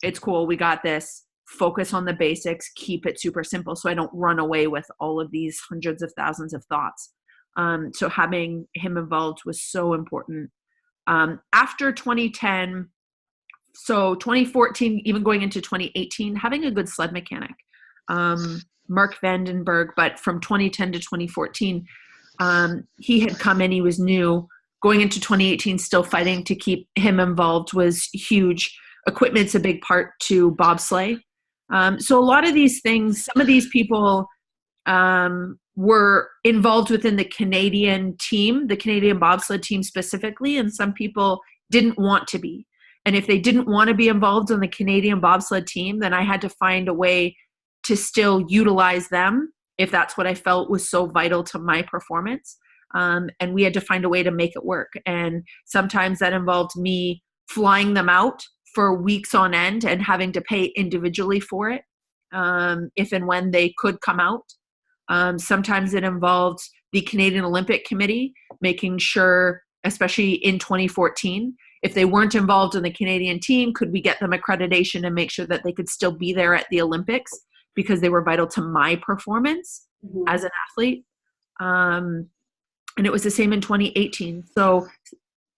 it's cool, we got this, focus on the basics, keep it super simple so I don't run away with all of these hundreds of thousands of thoughts. So having him involved was so important. After 2010, so 2014, even going into 2018, having a good sled mechanic. Mark Vandenberg, but from 2010 to 2014, he had come in, he was new. Going into 2018, still fighting to keep him involved was huge. Equipment's a big part to bobsleigh. So a lot of these things, some of these people were involved within the Canadian team, the Canadian bobsled team specifically, and some people didn't want to be. And if they didn't want to be involved on the Canadian bobsled team, then I had to find a way to still utilize them if that's what I felt was so vital to my performance. And we had to find a way to make it work. And sometimes that involved me flying them out for weeks on end and having to pay individually for it, if and when they could come out. Sometimes it involved the Canadian Olympic Committee, making sure, especially in 2014, if they weren't involved in the Canadian team, could we get them accreditation and make sure that they could still be there at the Olympics because they were vital to my performance as an athlete. And it was the same in 2018. So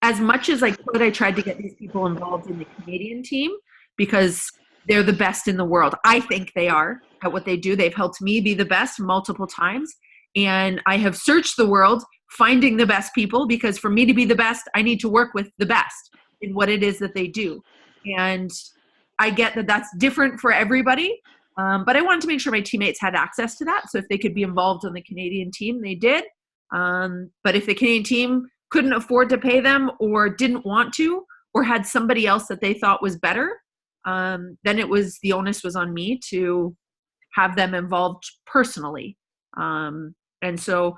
as much as I could, I tried to get these people involved in the Canadian team because they're the best in the world. I think they are at what they do. They've helped me be the best multiple times. And I have searched the world finding the best people because for me to be the best, I need to work with the best in what it is that they do. And I get that that's different for everybody. But I wanted to make sure my teammates had access to that. So if they could be involved on the Canadian team, they did. But if the Canadian team couldn't afford to pay them or didn't want to, or had somebody else that they thought was better, then the onus was on me to have them involved personally. And so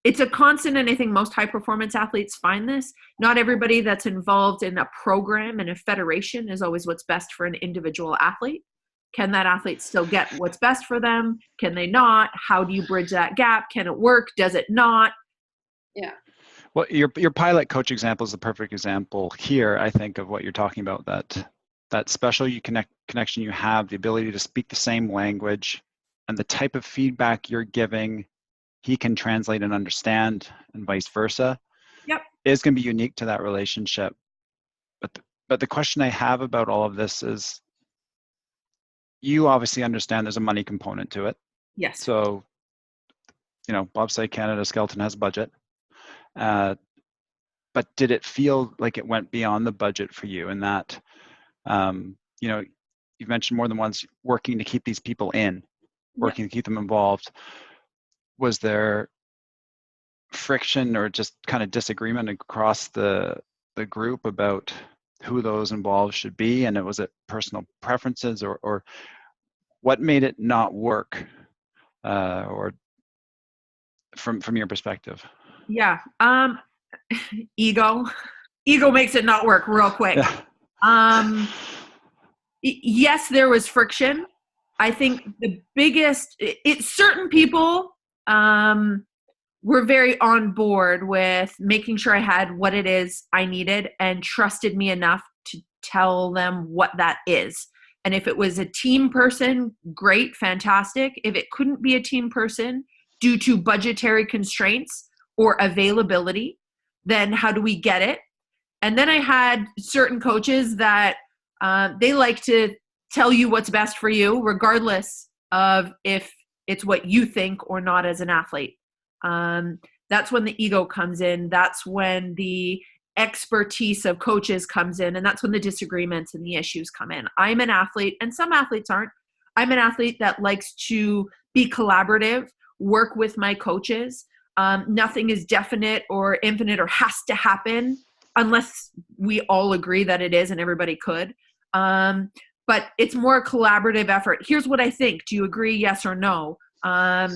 it's a constant, and I think most high performance athletes find this. Not everybody that's involved in a program and a federation is always what's best for an individual athlete. Can that athlete still get what's best for them? Can they not? How do you bridge that gap? Can it work? Does it not? Yeah. Well, your pilot coach example is the perfect example here, I think, of what you're talking about, that special connection you have, the ability to speak the same language, and the type of feedback you're giving, he can translate and understand, and vice versa. Yep. Is going to be unique to that relationship. But the question I have about all of this is, you obviously understand there's a money component to it. Yes. So, Bobsled Canada Skeleton has budget. But did it feel like it went beyond the budget for you in that, you've mentioned more than once working to keep these people in, working to keep them involved. Was there friction or just kind of disagreement across the group about who those involved should be? And was it personal preferences or what made it not work, or from your perspective? Yeah. Ego makes it not work real quick. Yeah. Yes, there was friction. I think the biggest, certain people were very on board with making sure I had what it is I needed and trusted me enough to tell them what that is. And if it was a team person, great, fantastic. If it couldn't be a team person due to budgetary constraints or availability, then how do we get it? And then I had certain coaches that they like to tell you what's best for you, regardless of if it's what you think or not as an athlete. That's when the ego comes in. That's when the expertise of coaches comes in. And that's when the disagreements and the issues come in. I'm an athlete, and some athletes aren't. I'm an athlete that likes to be collaborative, work with my coaches. Nothing is definite or infinite or has to happen unless we all agree that it is and everybody could. But it's more a collaborative effort. Here's what I think. Do you agree? Yes or no? I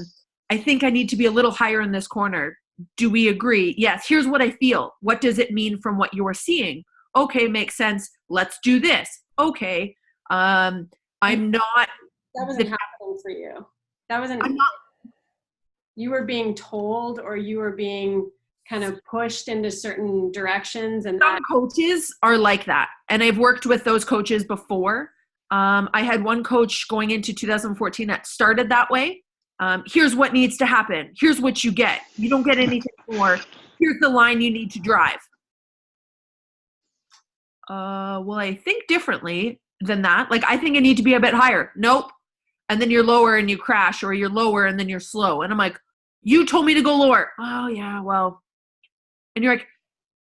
think I need to be a little higher in this corner. Do we agree? Yes. Here's what I feel. What does it mean from what you're seeing? Okay, makes sense. Let's do this. Okay. I'm not. That wasn't happening for you. That wasn't. I'm not. You were being told, or you were being kind of pushed into certain directions, and some coaches are like that. And I've worked with those coaches before. I had one coach going into 2014 that started that way. Here's what needs to happen. Here's what you get. You don't get anything more. Here's the line you need to drive. Well, I think differently than that. Like, I think I need to be a bit higher. Nope. And then you're lower and you crash, or you're lower and then you're slow. And I'm like, you told me to go lower. Oh yeah, well. And you're like,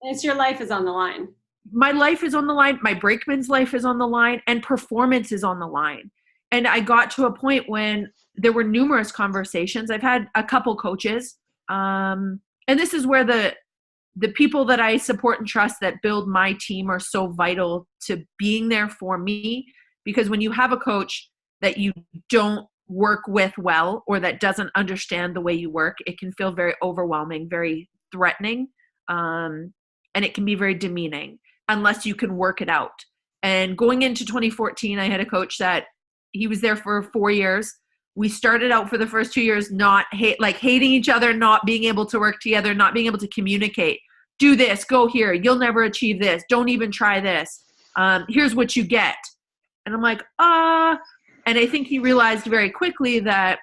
it's your life is on the line. My life is on the line. My brakeman's life is on the line, and performance is on the line. And I got to a point when there were numerous conversations. I've had a couple coaches. And this is where the people that I support and trust that build my team are so vital to being there for me. Because when you have a coach that you don't work with well, or that doesn't understand the way you work, it can feel very overwhelming, very threatening. And it can be very demeaning unless you can work it out. And going into 2014, I had a coach that he was there for 4 years. We started out for the first 2 years hating each other, not being able to work together, not being able to communicate. Do this, go here. You'll never achieve this. Don't even try this. Here's what you get. And I'm like, And I think he realized very quickly that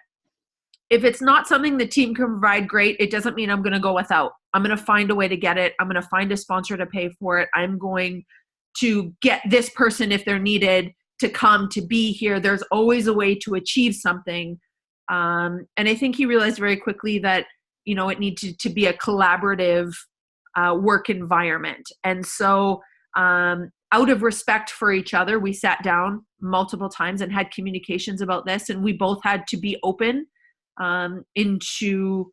if it's not something the team can provide, great. It doesn't mean I'm going to go without. I'm going to find a way to get it. I'm going to find a sponsor to pay for it. I'm going to get this person if they're needed to come to be here. There's always a way to achieve something. And I think he realized very quickly that, it needed to be a collaborative work environment. And so out of respect for each other, we sat down multiple times and had communications about this. And we both had to be open into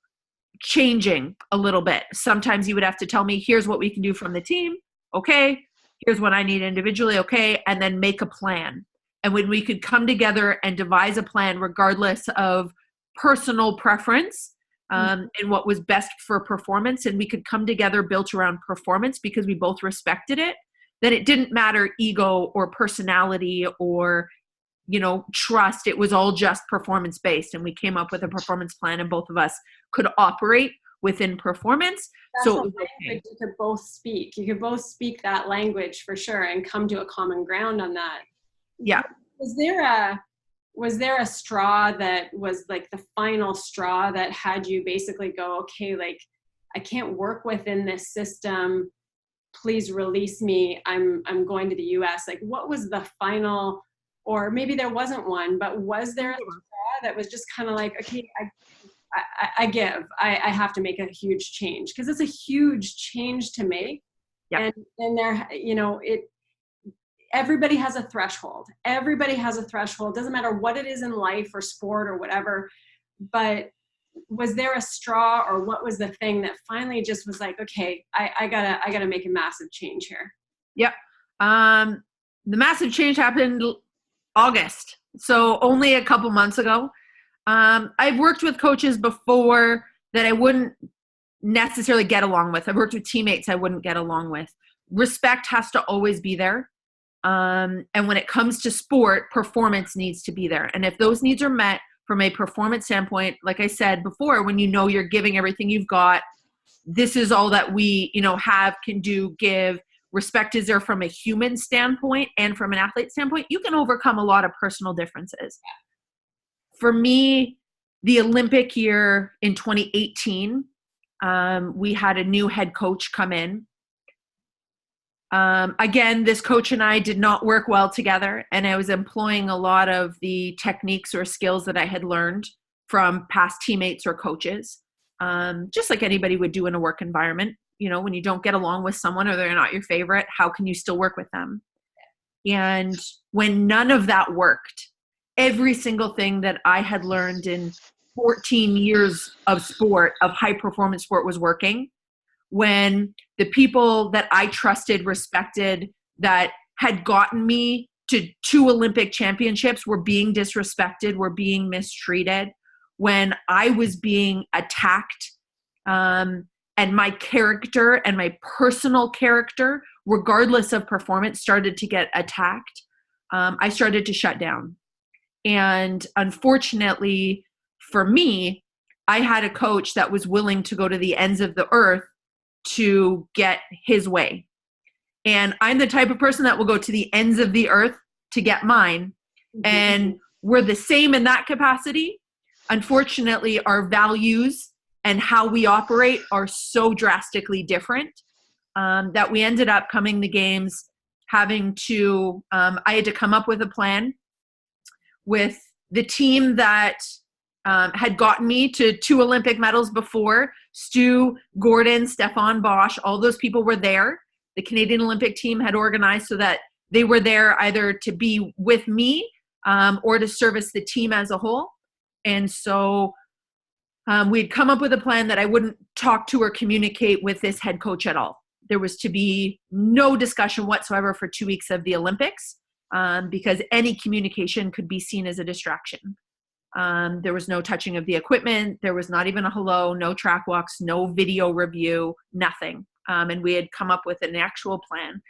changing a little bit. Sometimes you would have to tell me, here's what we can do from the team. Okay. Here's what I need individually. Okay. And then make a plan. And when we could come together and devise a plan, regardless of personal preference, and what was best for performance, and we could come together built around performance because we both respected it, then it didn't matter ego or personality or, trust. It was all just performance based. And we came up with a performance plan, and both of us could operate within performance. That's so a language you could both speak. You could both speak that language for sure and come to a common ground on that. Yeah. Was there a straw that was like the final straw that had you basically go, okay, like I can't work within this system. Please release me. I'm going to the US. Like, what was the final, or maybe there wasn't one, but was there a straw that was just kind of like, okay, I give. I have to make a huge change, because it's a huge change to make. Yep. And there, everybody has a threshold. Everybody has a threshold. Doesn't matter what it is in life or sport or whatever. But was there a straw, or what was the thing that finally just was like, okay, I gotta make a massive change here? Yep. The massive change happened August. So only a couple months ago. I've worked with coaches before that I wouldn't necessarily get along with. I've worked with teammates I wouldn't get along with. Respect has to always be there. And when it comes to sport, performance needs to be there. And if those needs are met from a performance standpoint, like I said before, when you're giving everything you've got, this is all that we, have, can do, give. Respect is there from a human standpoint and from an athlete standpoint. You can overcome a lot of personal differences. For me, the Olympic year in 2018, we had a new head coach come in. Again, this coach and I did not work well together, and I was employing a lot of the techniques or skills that I had learned from past teammates or coaches, just like anybody would do in a work environment. You know, when you don't get along with someone or they're not your favorite, how can you still work with them? And when none of that worked, every single thing that I had learned in 14 years of sport, of high performance sport, was working. When the people that I trusted, respected, that had gotten me to 2 Olympic championships were being disrespected, were being mistreated, when I was being attacked, and my character and my personal character, regardless of performance, started to get attacked, I started to shut down. And unfortunately for me, I had a coach that was willing to go to the ends of the earth to get his way. And I'm the type of person that will go to the ends of the earth to get mine. And we're the same in that capacity. Unfortunately, our values and how we operate are so drastically different that we ended up coming the games having to, I had to come up with a plan with the team that had gotten me to 2 Olympic medals before. Stu, Gordon, Stefan Bosch, all those people were there. The Canadian Olympic team had organized so that they were there either to be with me or to service the team as a whole. And so we'd come up with a plan that I wouldn't talk to or communicate with this head coach at all. There was to be no discussion whatsoever for 2 weeks of the Olympics because any communication could be seen as a distraction. There was no touching of the equipment. There was not even a hello, no track walks, no video review, nothing. And we had come up with an actual plan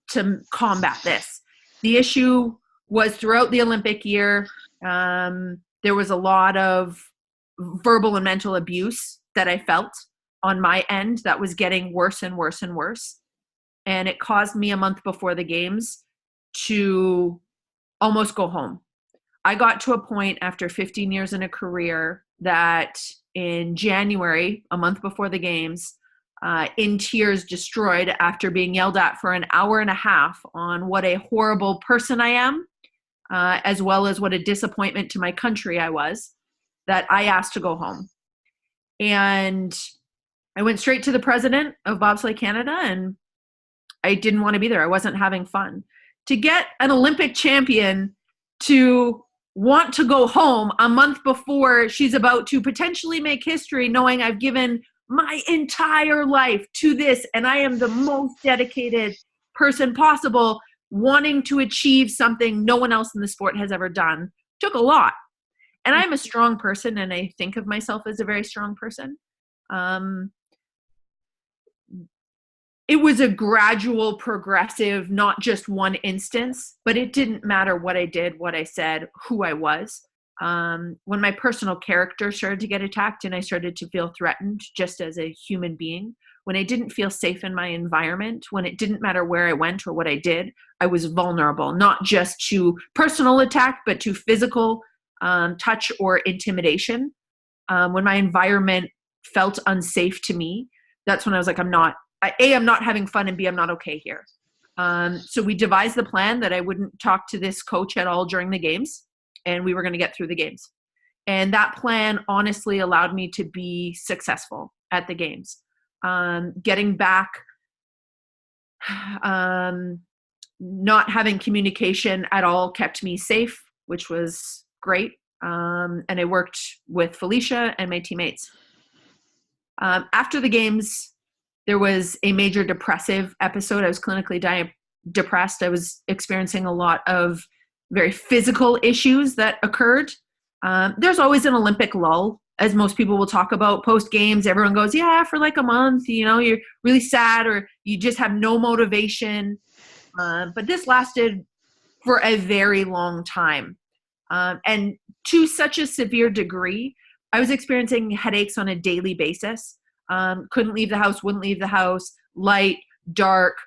to combat this. The issue was throughout the Olympic year, there was a lot of verbal and mental abuse that I felt on my end that was getting worse and worse and worse. And it caused me a month before the games to almost go home. I got to a point after 15 years in a career that in January, a month before the games, in tears, destroyed after being yelled at for an hour and a half on what a horrible person I am, as well as what a disappointment to my country I was, that I asked to go home. And I went straight to the president of Bobsled Canada, and I didn't want to be there. I wasn't having fun. To get an Olympic champion to want to go home a month before she's about to potentially make history, knowing I've given my entire life to this and I am the most dedicated person possible, wanting to achieve something no one else in the sport has ever done, took a lot. And I'm a strong person, and I think of myself as a very strong person. It was a gradual, progressive, not just one instance, but it didn't matter what I did, what I said, who I was. When my personal character started to get attacked and I started to feel threatened just as a human being, when I didn't feel safe in my environment, when it didn't matter where I went or what I did, I was vulnerable, not just to personal attack, but to physical touch or intimidation. When my environment felt unsafe to me, that's when I was like, I'm not having fun, and B, I'm not okay here. So we devised the plan that I wouldn't talk to this coach at all during the games, and we were going to get through the games. And that plan honestly allowed me to be successful at the games. Getting back, not having communication at all kept me safe, which was great. And I worked with Felicia and my teammates. After the games, there was a major depressive episode. I was clinically depressed. I was experiencing a lot of very physical issues that occurred. There's always an Olympic lull, as most people will talk about post games. Everyone goes, yeah, for like a month, you're really sad or you just have no motivation. But this lasted for a very long time. And to such a severe degree, I was experiencing headaches on a daily basis. Couldn't leave the house, wouldn't leave the house, light, dark.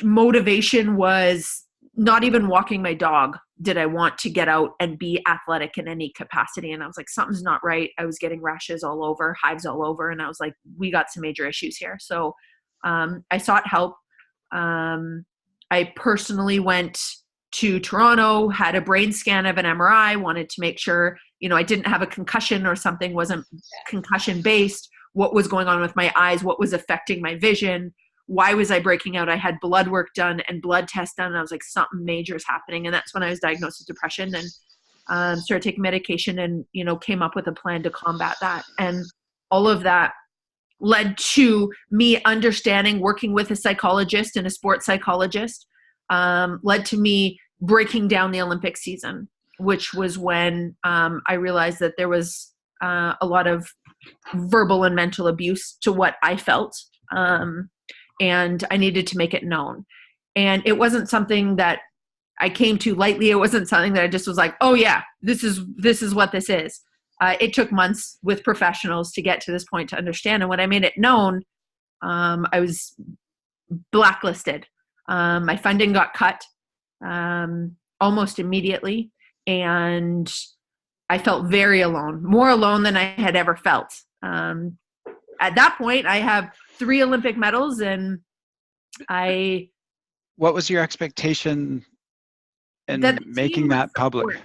Motivation was not even walking my dog did I want to get out and be athletic in any capacity? And I was like, something's not right. I was getting rashes all over, hives all over. And I was like, we got some major issues here. So I sought help. I personally went to Toronto, had a brain scan of an MRI, wanted to make sure, I didn't have a concussion or something wasn't concussion based. What was going on with my eyes? What was affecting my vision? Why was I breaking out? I had blood work done and blood tests done. And I was like, something major is happening. And that's when I was diagnosed with depression and started taking medication and, came up with a plan to combat that. And all of that led to me understanding, working with a psychologist and a sports psychologist, led to me breaking down the Olympic season, which was when I realized that there was a lot of verbal and mental abuse to what I felt. And I needed to make it known. And it wasn't something that I came to lightly. It wasn't something that I just was like, oh yeah, this is what this is. It took months with professionals to get to this point to understand. And when I made it known, I was blacklisted. My funding got cut almost immediately. And I felt very alone, more alone than I had ever felt. At that point, I have 3 Olympic medals and What was your expectation in making that public?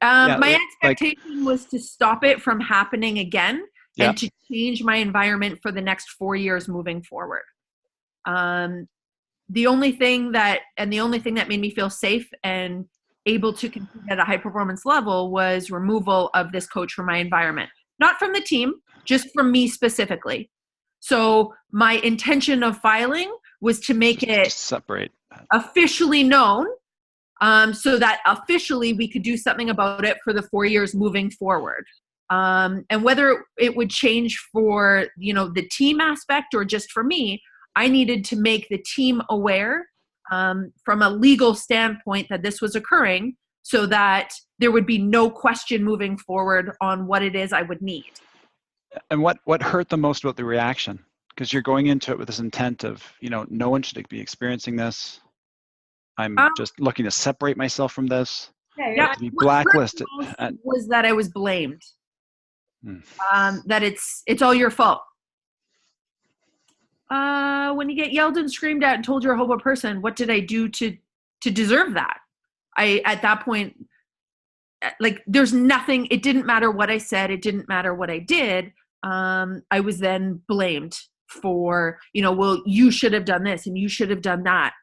My expectation was to stop it from happening again and to change my environment for the next 4 years moving forward. The only thing that made me feel safe and able to compete at a high performance level was removal of this coach from my environment, not from the team, just from me specifically. So my intention of filing was to make it separate, officially known, so that officially we could do something about it for the 4 years moving forward. And whether it would change for, the team aspect or just for me, I needed to make the team aware from a legal standpoint that this was occurring so that there would be no question moving forward on what it is I would need. And what hurt the most about the reaction? Because you're going into it with this intent of, no one should be experiencing this. I'm just looking to separate myself from this. Yeah. To be blacklisted. Was that I was blamed. That it's all your fault. When you get yelled and screamed at and told you're a horrible person, what did I do to deserve that? At that point, there's nothing, it didn't matter what I said. It didn't matter what I did. I was then blamed for, well, you should have done this and you should have done that.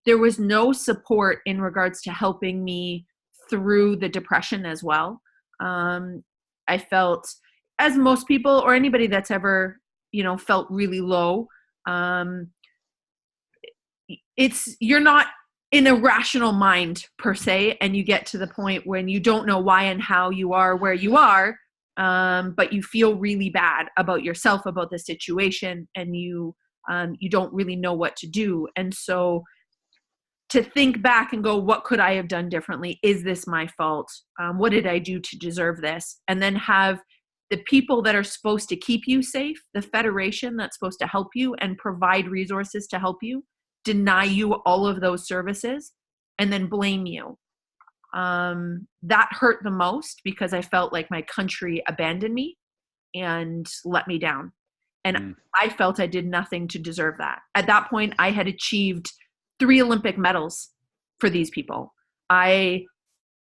There was no support in regards to helping me through the depression as well. I felt, as most people or anybody that's ever, felt really low, you're not in a rational mind per se, and you get to the point when you don't know why and how you are where you are, but you feel really bad about yourself, about the situation, and you don't really know what to do. And so to think back and go, what could I have done differently? Is this my fault? What did I do to deserve this? And then have the people that are supposed to keep you safe, the federation that's supposed to help you and provide resources to help you, deny you all of those services and then blame you. That hurt the most because I felt like my country abandoned me and let me down. And I felt I did nothing to deserve that. At that point, I had achieved 3 Olympic medals for these people. I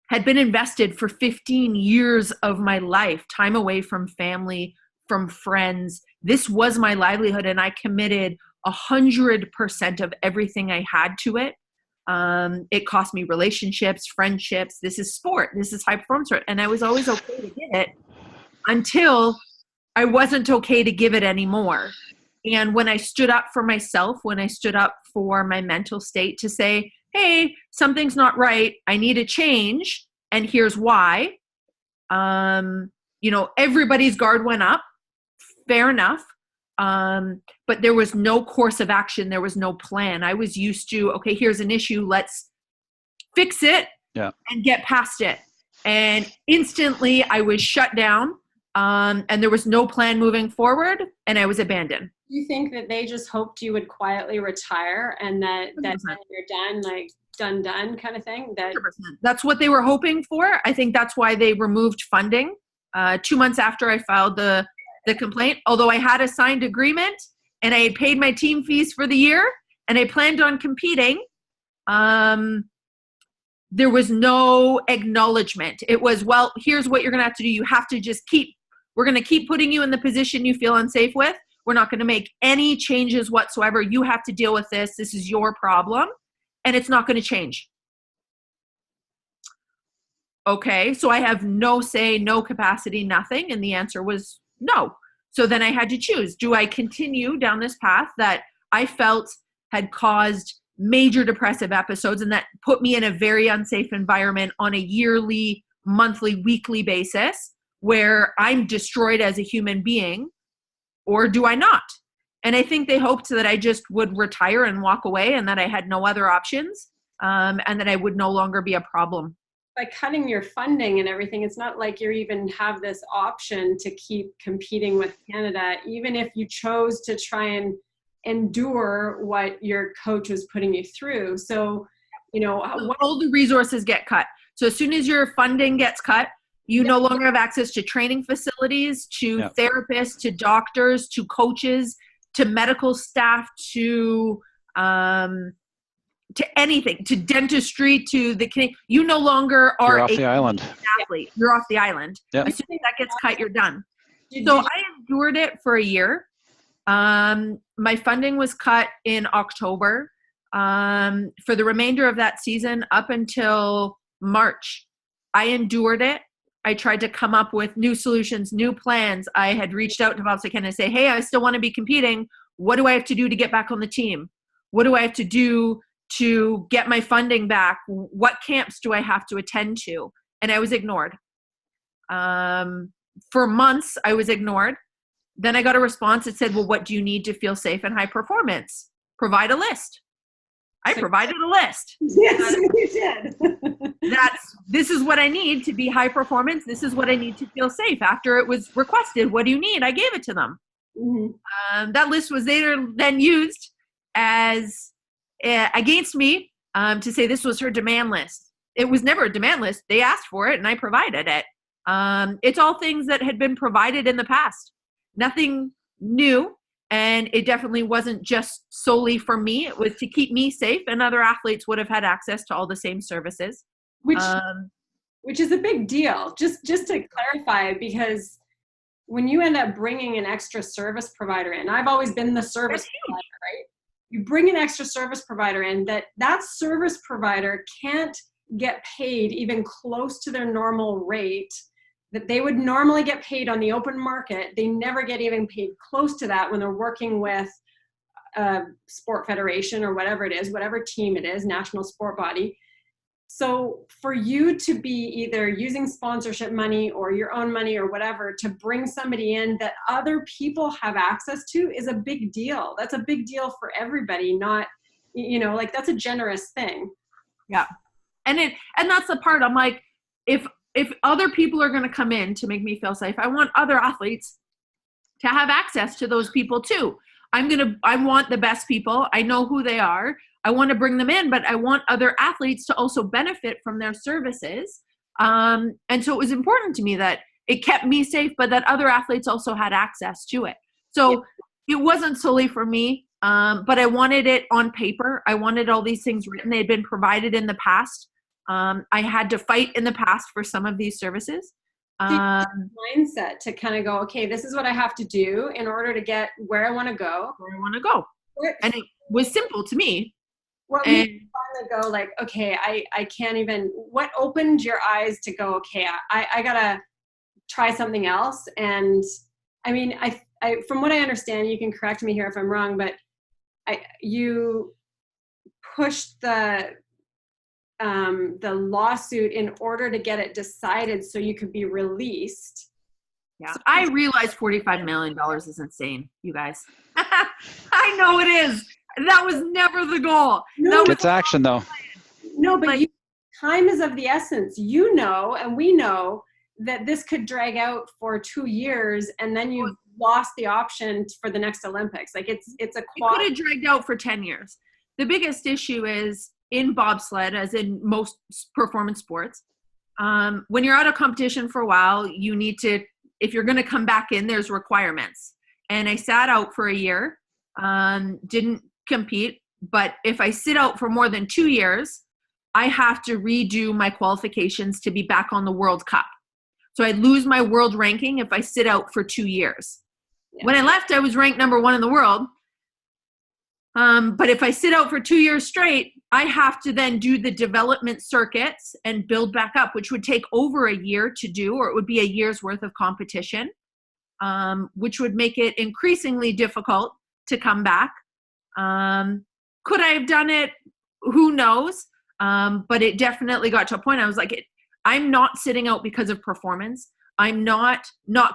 had been invested for 15 years of my life, time away from family, from friends. This was my livelihood, and I committed 100% of everything I had to it. It cost me relationships, friendships. This is sport. This is high performance sport. And I was always okay to give it until I wasn't okay to give it anymore. And when I stood up for myself, when I stood up for my mental state to say, hey, something's not right, I need a change, and here's why. Everybody's guard went up, fair enough. But there was no course of action. There was no plan. I was used to, okay, here's an issue. Let's fix it and get past it. And instantly I was shut down. And there was no plan moving forward, and I was abandoned. You think that they just hoped you would quietly retire and that then you're done? done kind of thing. 100%. That's what they were hoping for. I think that's why they removed funding 2 months after I filed the complaint. Although I had a signed agreement and I had paid my team fees for the year and I planned on competing, there was no acknowledgement. It was, well, here's what you're going to have to do. You have to just we're going to keep putting you in the position you feel unsafe with. We're not going to make any changes whatsoever. You have to deal with this. This is your problem, and it's not going to change. Okay, so I have no say, no capacity, nothing, and the answer was no. So then I had to choose. Do I continue down this path that I felt had caused major depressive episodes and that put me in a very unsafe environment on a yearly, monthly, weekly basis where I'm destroyed as a human being, or do I not? And I think they hoped that I just would retire and walk away and that I had no other options, and that I would no longer be a problem. By cutting your funding and everything, it's not like you even have this option to keep competing with Canada, even if you chose to try and endure what your coach was putting you through. So, all the resources get cut. So as soon as your funding gets cut, you no longer have access to training facilities, to therapists, to doctors, to coaches, to medical staff, to anything, to dentistry, to you no longer are off the island. Athlete. You're off the island. Yep. As soon as that gets cut, you're done. So I endured it for a year. My funding was cut in October. For the remainder of that season up until March, I endured it. I tried to come up with new solutions, new plans. I had reached out to Bobsled Canada and say, hey, I still want to be competing. What do I have to do to get back on the team? What do I have to do to get my funding back? What camps do I have to attend to? And I was ignored. For months, I was ignored. Then I got a response that said, well, what do you need to feel safe and high performance? Provide a list. I provided a list. Yes, you did. This is what I need to be high performance. This is what I need to feel safe. After it was requested, what do you need? I gave it to them. Mm-hmm. That list was later then used as against me to say this was her demand list. It was never a demand list. They asked for it and I provided it. It's all things that had been provided in the past. Nothing new. And it definitely wasn't just solely for me. It was to keep me safe, and other athletes would have had access to all the same services. Which is a big deal. Just to clarify, because when you end up bringing an extra service provider in, I've always been the service provider, right? You bring an extra service provider in, that service provider can't get paid even close to their normal rate that they would normally get paid on the open market. They never get even paid close to that when they're working with a sport federation or whatever it is, whatever team it is, national sport body. So for you to be either using sponsorship money or your own money or whatever to bring somebody in that other people have access to is a big deal. That's a big deal for everybody, not, that's a generous thing. Yeah. And that's the part I'm like, if other people are going to come in to make me feel safe, I want other athletes to have access to those people too. I want the best people. I know who they are. I want to bring them in, but I want other athletes to also benefit from their services. And so it was important to me that it kept me safe, but that other athletes also had access to it. So it wasn't solely for me, but I wanted it on paper. I wanted all these things written. They had been provided in the past. I had to fight in the past for some of these services. Mindset to kind of go, okay, this is what I have to do in order to get where I want to go. And it was simple to me. What made you finally go like, okay, I can't even, what opened your eyes to go, okay, I gotta try something else? And I mean, I from what I understand, you can correct me here if I'm wrong, but you pushed the lawsuit in order to get it decided so you could be released. Yeah, so I realize $45 million is insane, you guys. I know it is. That was never the goal. No, it's action though. No, but time is of the essence. And we know that this could drag out for 2 years, and then you've lost the option for the next Olympics. Like it's a It could have dragged out for 10 years. The biggest issue is in bobsled, as in most performance sports, when you're out of competition for a while, you need to, if you're going to come back in, there's requirements. And I sat out for a year, didn't compete. But if I sit out for more than 2 years, I have to redo my qualifications to be back on the World Cup. So I'd lose my world ranking if I sit out for 2 years. Yeah. When I left, I was ranked number 1 in the world. But if I sit out for 2 years straight, I have to then do the development circuits and build back up, which would take over a year to do, or it would be a year's worth of competition, which would make it increasingly difficult to come back. Could I have done it? Who knows? But it definitely got to a point I was like, I'm not sitting out because of performance. I'm not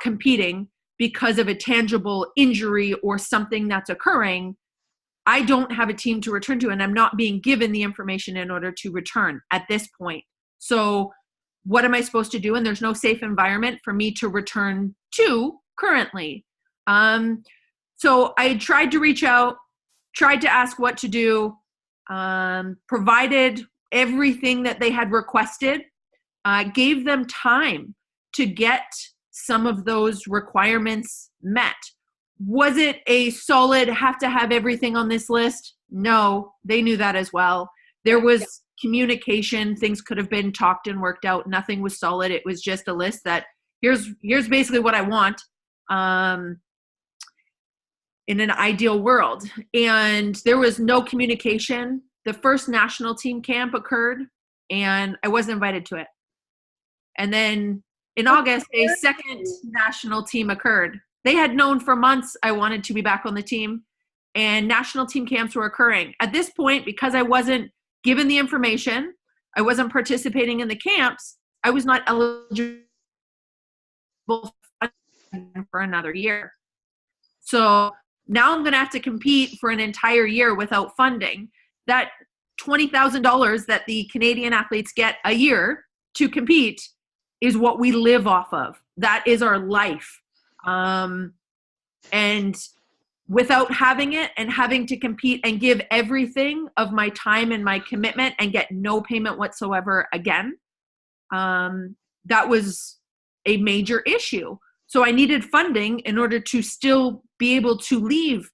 competing because of a tangible injury or something that's occurring. I don't have a team to return to, and I'm not being given the information in order to return at this point. So what am I supposed to do? And there's no safe environment for me to return to currently. So I tried to reach out, tried to ask what to do, provided everything that they had requested, gave them time to get some of those requirements met. Was it a solid have to have everything on this list? No, they knew that as well. There was communication. Things could have been talked and worked out. Nothing was solid. It was just a list that here's basically what I want in an ideal world. And there was no communication. The first national team camp occurred and I wasn't invited to it. And then in August, a second national team occurred. They had known for months I wanted to be back on the team, and national team camps were occurring. At this point, because I wasn't given the information, I wasn't participating in the camps, I was not eligible for another year. So now I'm going to have to compete for an entire year without funding. That $20,000 that the Canadian athletes get a year to compete is what we live off of. That is our life. And without having it and having to compete and give everything of my time and my commitment and get no payment whatsoever again, that was a major issue. So I needed funding in order to still be able to leave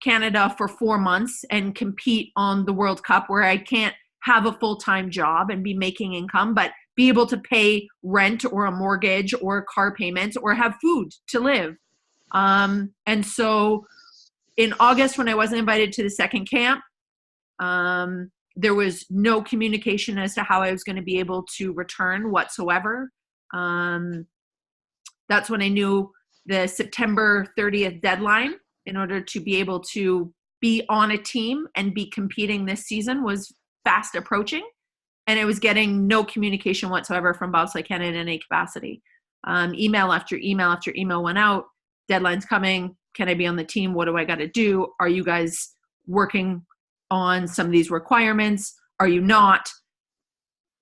Canada for 4 months and compete on the World Cup, where I can't have a full-time job and be making income, but be able to pay rent or a mortgage or car payments or have food to live. And so in August, when I wasn't invited to the second camp, there was no communication as to how I was going to be able to return whatsoever. That's when I knew the September 30th deadline in order to be able to be on a team and be competing this season was fast approaching. And I was getting no communication whatsoever from Bobsled Canada in any capacity. Email after email after email went out. Deadline's coming. Can I be on the team? What do I got to do? Are you guys working on some of these requirements? Are you not?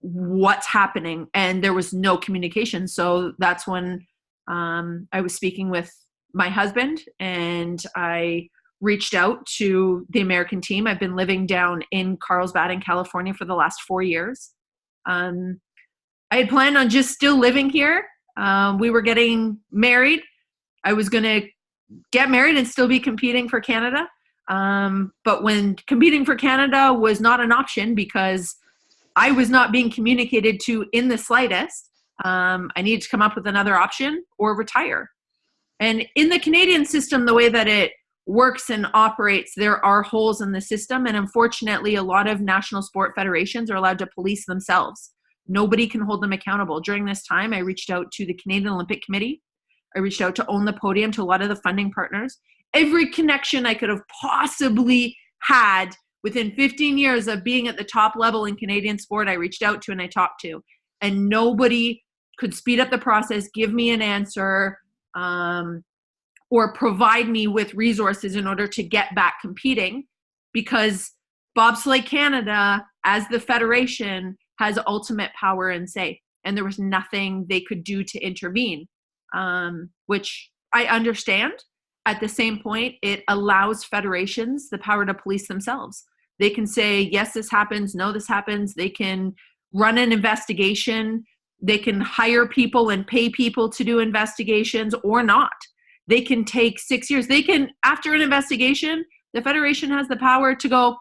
What's happening? And there was no communication. So that's when I was speaking with my husband, and I reached out to the American team. I've been living down in Carlsbad in California for the last 4 years. I had planned on just still living here. We were getting married. I was going to get married and still be competing for Canada. But when competing for Canada was not an option because I was not being communicated to in the slightest, I needed to come up with another option or retire. And in the Canadian system, the way that it works and operates, there are holes in the system. And unfortunately, a lot of national sport federations are allowed to police themselves. Nobody can hold them accountable. During this time, I reached out to the Canadian Olympic Committee. I reached out to Own the Podium, to a lot of the funding partners. Every connection I could have possibly had within 15 years of being at the top level in Canadian sport, I reached out to and I talked to. And nobody could speed up the process, give me an answer, or provide me with resources in order to get back competing, because Bobsled Canada, as the federation, has ultimate power and say. And there was nothing they could do to intervene, which I understand. At the same point, it allows federations the power to police themselves. They can say, yes, this happens. No, this happens. They can run an investigation. They can hire people and pay people to do investigations or not. They can take 6 years. They can, after an investigation, the federation has the power to go,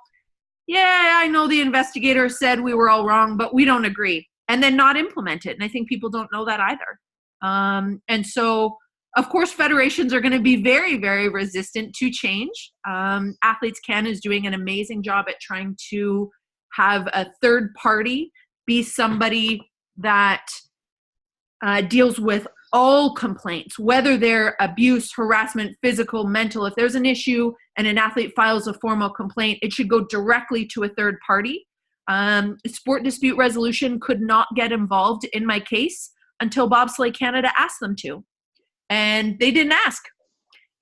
yeah, I know the investigator said we were all wrong, but we don't agree, and then not implement it. And I think people don't know that either. And so, of course, federations are going to be very, very resistant to change. Athletes Canada is doing an amazing job at trying to have a third party be somebody that deals with all complaints, whether they're abuse, harassment, physical, mental. If there's an issue and an athlete files a formal complaint, it should go directly to a third party. Sport dispute resolution could not get involved in my case until Bobsled Canada asked them to. And they didn't ask.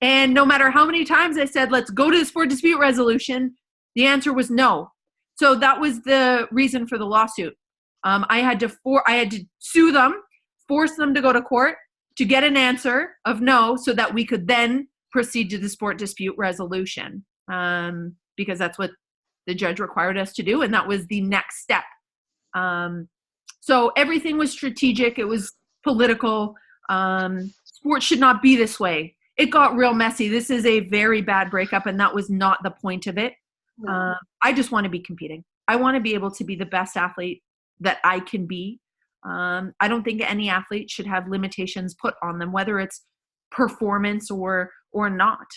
And no matter how many times I said, let's go to the sport dispute resolution, the answer was no. So that was the reason for the lawsuit. I had to sue them, force them to go to court to get an answer of no, so that we could then proceed to the sport dispute resolution, because that's what the judge required us to do, and that was the next step. So everything was strategic. It was political. Sports should not be this way. It got real messy. This is a very bad breakup, and that was not the point of it. I just want to be competing. I want to be able to be the best athlete that I can be. I don't think any athlete should have limitations put on them, whether it's performance or not.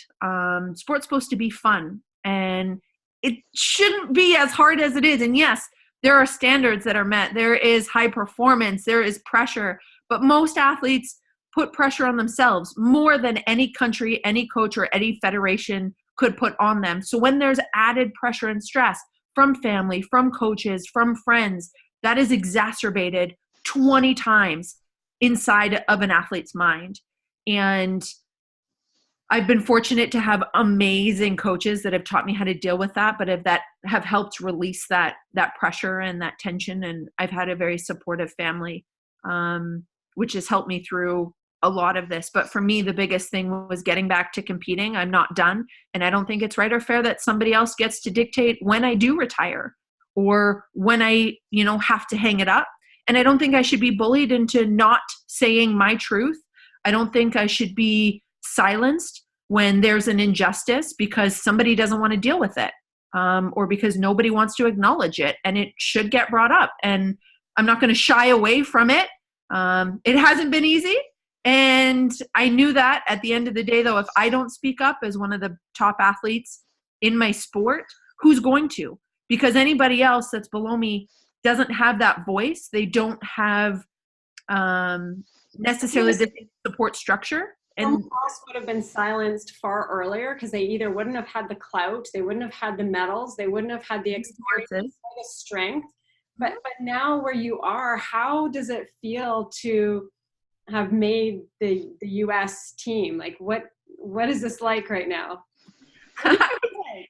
Sport's supposed to be fun, and it shouldn't be as hard as it is. And yes, there are standards that are met. There is high performance. There is pressure. But most athletes put pressure on themselves more than any country, any coach, or any federation could put on them. So when there's added pressure and stress from family, from coaches, from friends, that is exacerbated 20 times inside of an athlete's mind. And I've been fortunate to have amazing coaches that have taught me how to deal with that, but have helped release that pressure and that tension. And I've had a very supportive family, which has helped me through a lot of this. But for me, the biggest thing was getting back to competing. I'm not done. And I don't think it's right or fair that somebody else gets to dictate when I do retire or when I, have to hang it up. And I don't think I should be bullied into not saying my truth. I don't think I should be silenced when there's an injustice because somebody doesn't want to deal with it, or because nobody wants to acknowledge it. And it should get brought up. And I'm not going to shy away from it. It hasn't been easy. And I knew that at the end of the day, though, if I don't speak up as one of the top athletes in my sport, who's going to? Because anybody else that's below me doesn't have that voice. They don't have necessarily the support structure. And someone else would have been silenced far earlier because they either wouldn't have had the clout, they wouldn't have had the medals, they wouldn't have had the experience or the strength. But now where you are, how does it feel to have made the US team? Like what is this like right now?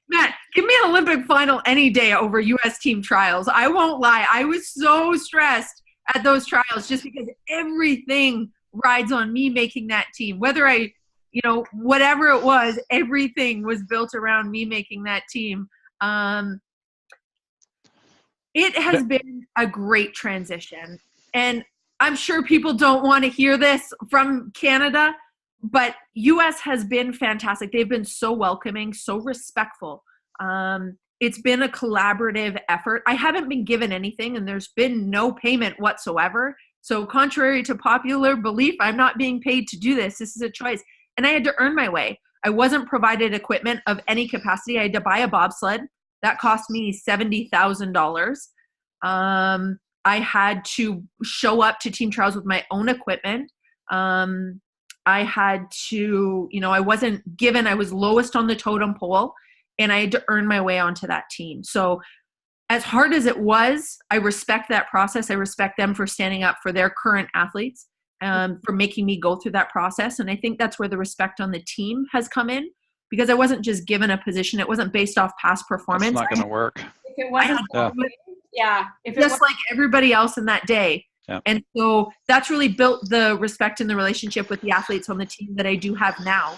Matt, give me an Olympic final any day over US team trials. I won't lie. I was so stressed at those trials just because everything rides on me making that team. Whether I, whatever it was, everything was built around me making that team. It has been a great transition. And I'm sure people don't want to hear this from Canada, but US has been fantastic. They've been so welcoming, so respectful. It's been a collaborative effort. I haven't been given anything, and there's been no payment whatsoever. So contrary to popular belief, I'm not being paid to do this. This is a choice. And I had to earn my way. I wasn't provided equipment of any capacity. I had to buy a bobsled. That cost me $70,000. I had to show up to team trials with my own equipment. I had to, I wasn't given, I was lowest on the totem pole, and I had to earn my way onto that team. So as hard as it was, I respect that process. I respect them for standing up for their current athletes, for making me go through that process. And I think that's where the respect on the team has come in, because I wasn't just given a position. It wasn't based off past performance. It's not going to work. If it wasn't, just like everybody else in that day. Yeah. And so that's really built the respect and the relationship with the athletes on the team that I do have now.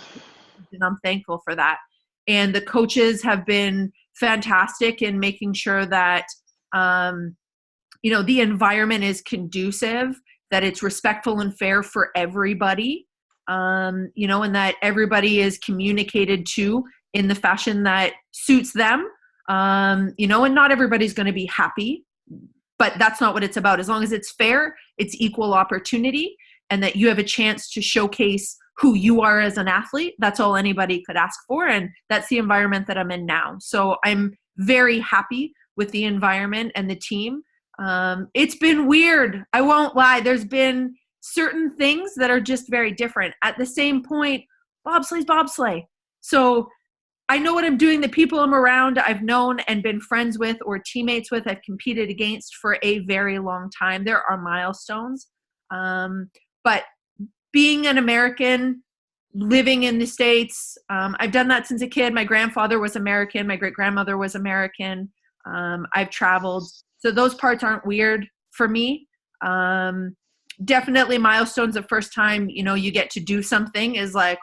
And I'm thankful for that. And the coaches have been fantastic in making sure that, the environment is conducive, that it's respectful and fair for everybody, and that everybody is communicated to in the fashion that suits them, and not everybody's going to be happy, but that's not what it's about. As long as it's fair, it's equal opportunity, and that you have a chance to showcase who you are as an athlete. That's all anybody could ask for. And that's the environment that I'm in now. So I'm very happy with the environment and the team. It's been weird. I won't lie. There's been certain things that are just very different. At the same point, bobsleigh's bobsleigh. So I know what I'm doing. The people I'm around, I've known and been friends with or teammates with, I've competed against for a very long time. There are milestones. But being an American, living in the States, I've done that since a kid. My grandfather was American. My great-grandmother was American. I've traveled. So those parts aren't weird for me. Definitely milestones. The first time, you get to do something is like,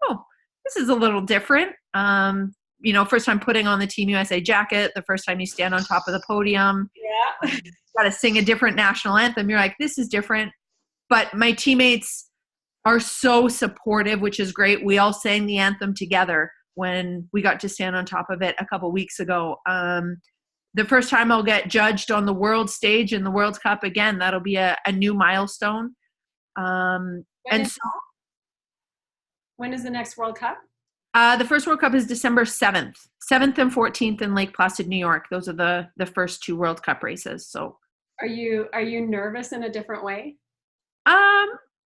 oh, this is a little different. First time putting on the Team USA jacket, the first time you stand on top of the podium, got to sing a different national anthem. You're like, this is different. But my teammates are so supportive, which is great. We all sang the anthem together when we got to stand on top of it a couple weeks ago. The first time I'll get judged on the world stage in the World Cup again, that'll be a new milestone. When is the next World Cup? The first World Cup is December 7th and 14th in Lake Placid, New York. Those are the first two World Cup races. So are you nervous in a different way?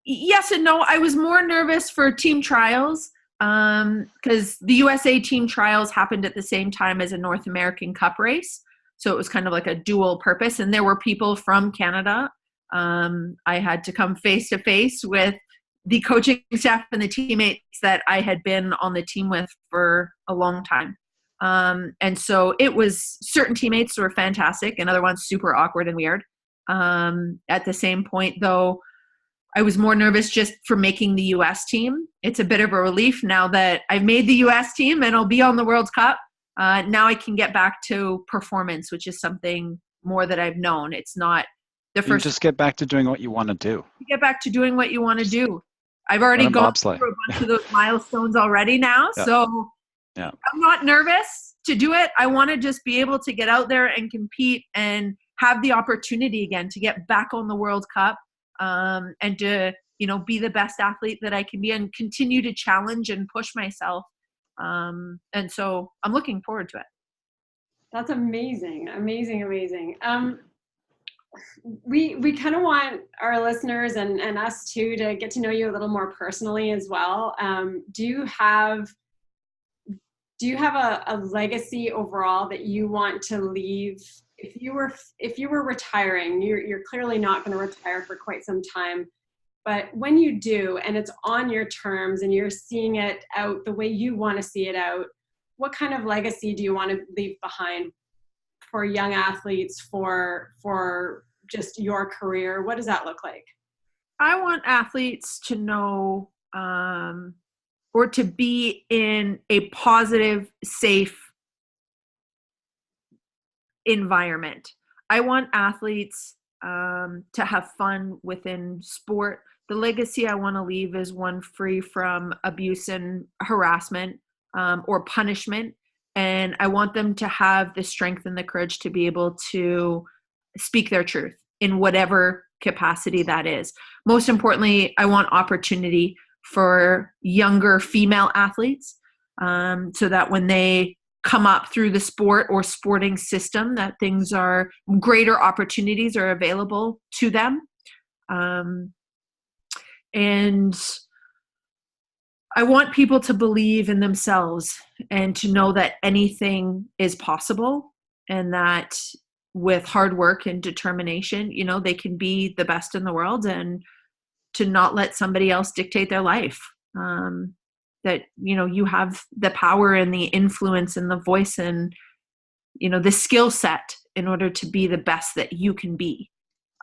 Yes and no. I was more nervous for team trials because the USA team trials happened at the same time as a North American Cup race. So it was kind of like a dual purpose. And there were people from Canada. I had to come face to face with the coaching staff and the teammates that I had been on the team with for a long time. And so it was certain teammates were fantastic and other ones super awkward and weird. At the same point, though, I was more nervous just for making the U.S. team. It's a bit of a relief now that I've made the U.S. team and I'll be on the World Cup. Now I can get back to performance, which is something more that I've known. It's not the first. You just get back to doing what you want to do. Get back to doing what you want to do. I've already gone through a bunch of those milestones already now. Yeah. So I'm not nervous to do it. I want to just be able to get out there and compete and have the opportunity again to get back on the World Cup. And to, be the best athlete that I can be and continue to challenge and push myself. And so I'm looking forward to it. That's amazing. Amazing, amazing. We kind of want our listeners and us too to get to know you a little more personally as well. Do you have a legacy overall that you want to leave? If you were retiring, you're clearly not going to retire for quite some time, but when you do, and it's on your terms and you're seeing it out the way you want to see it out, what kind of legacy do you want to leave behind for young athletes, for just your career? What does that look like? I want athletes to know, or to be in a positive, safe environment. I want athletes to have fun within sport. The legacy I want to leave is one free from abuse and harassment or punishment. And I want them to have the strength and the courage to be able to speak their truth in whatever capacity that is. Most importantly, I want opportunity for younger female athletes so that when they come up through the sport or sporting system, that greater opportunities are available to them. And I want people to believe in themselves and to know that anything is possible and that with hard work and determination, they can be the best in the world, and to not let somebody else dictate their life. That, you have the power and the influence and the voice and, the skill set in order to be the best that you can be.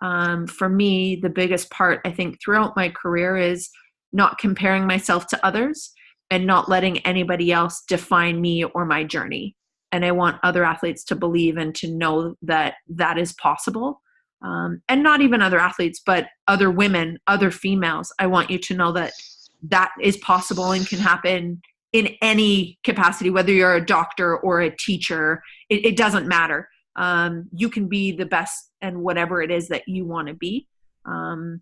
For me, the biggest part, I think, throughout my career is not comparing myself to others and not letting anybody else define me or my journey. And I want other athletes to believe and to know that that is possible. And not even other athletes, but other women, other females. I want you to know that that is possible and can happen in any capacity, whether you're a doctor or a teacher. It doesn't matter. You can be the best and whatever it is that you want to be. And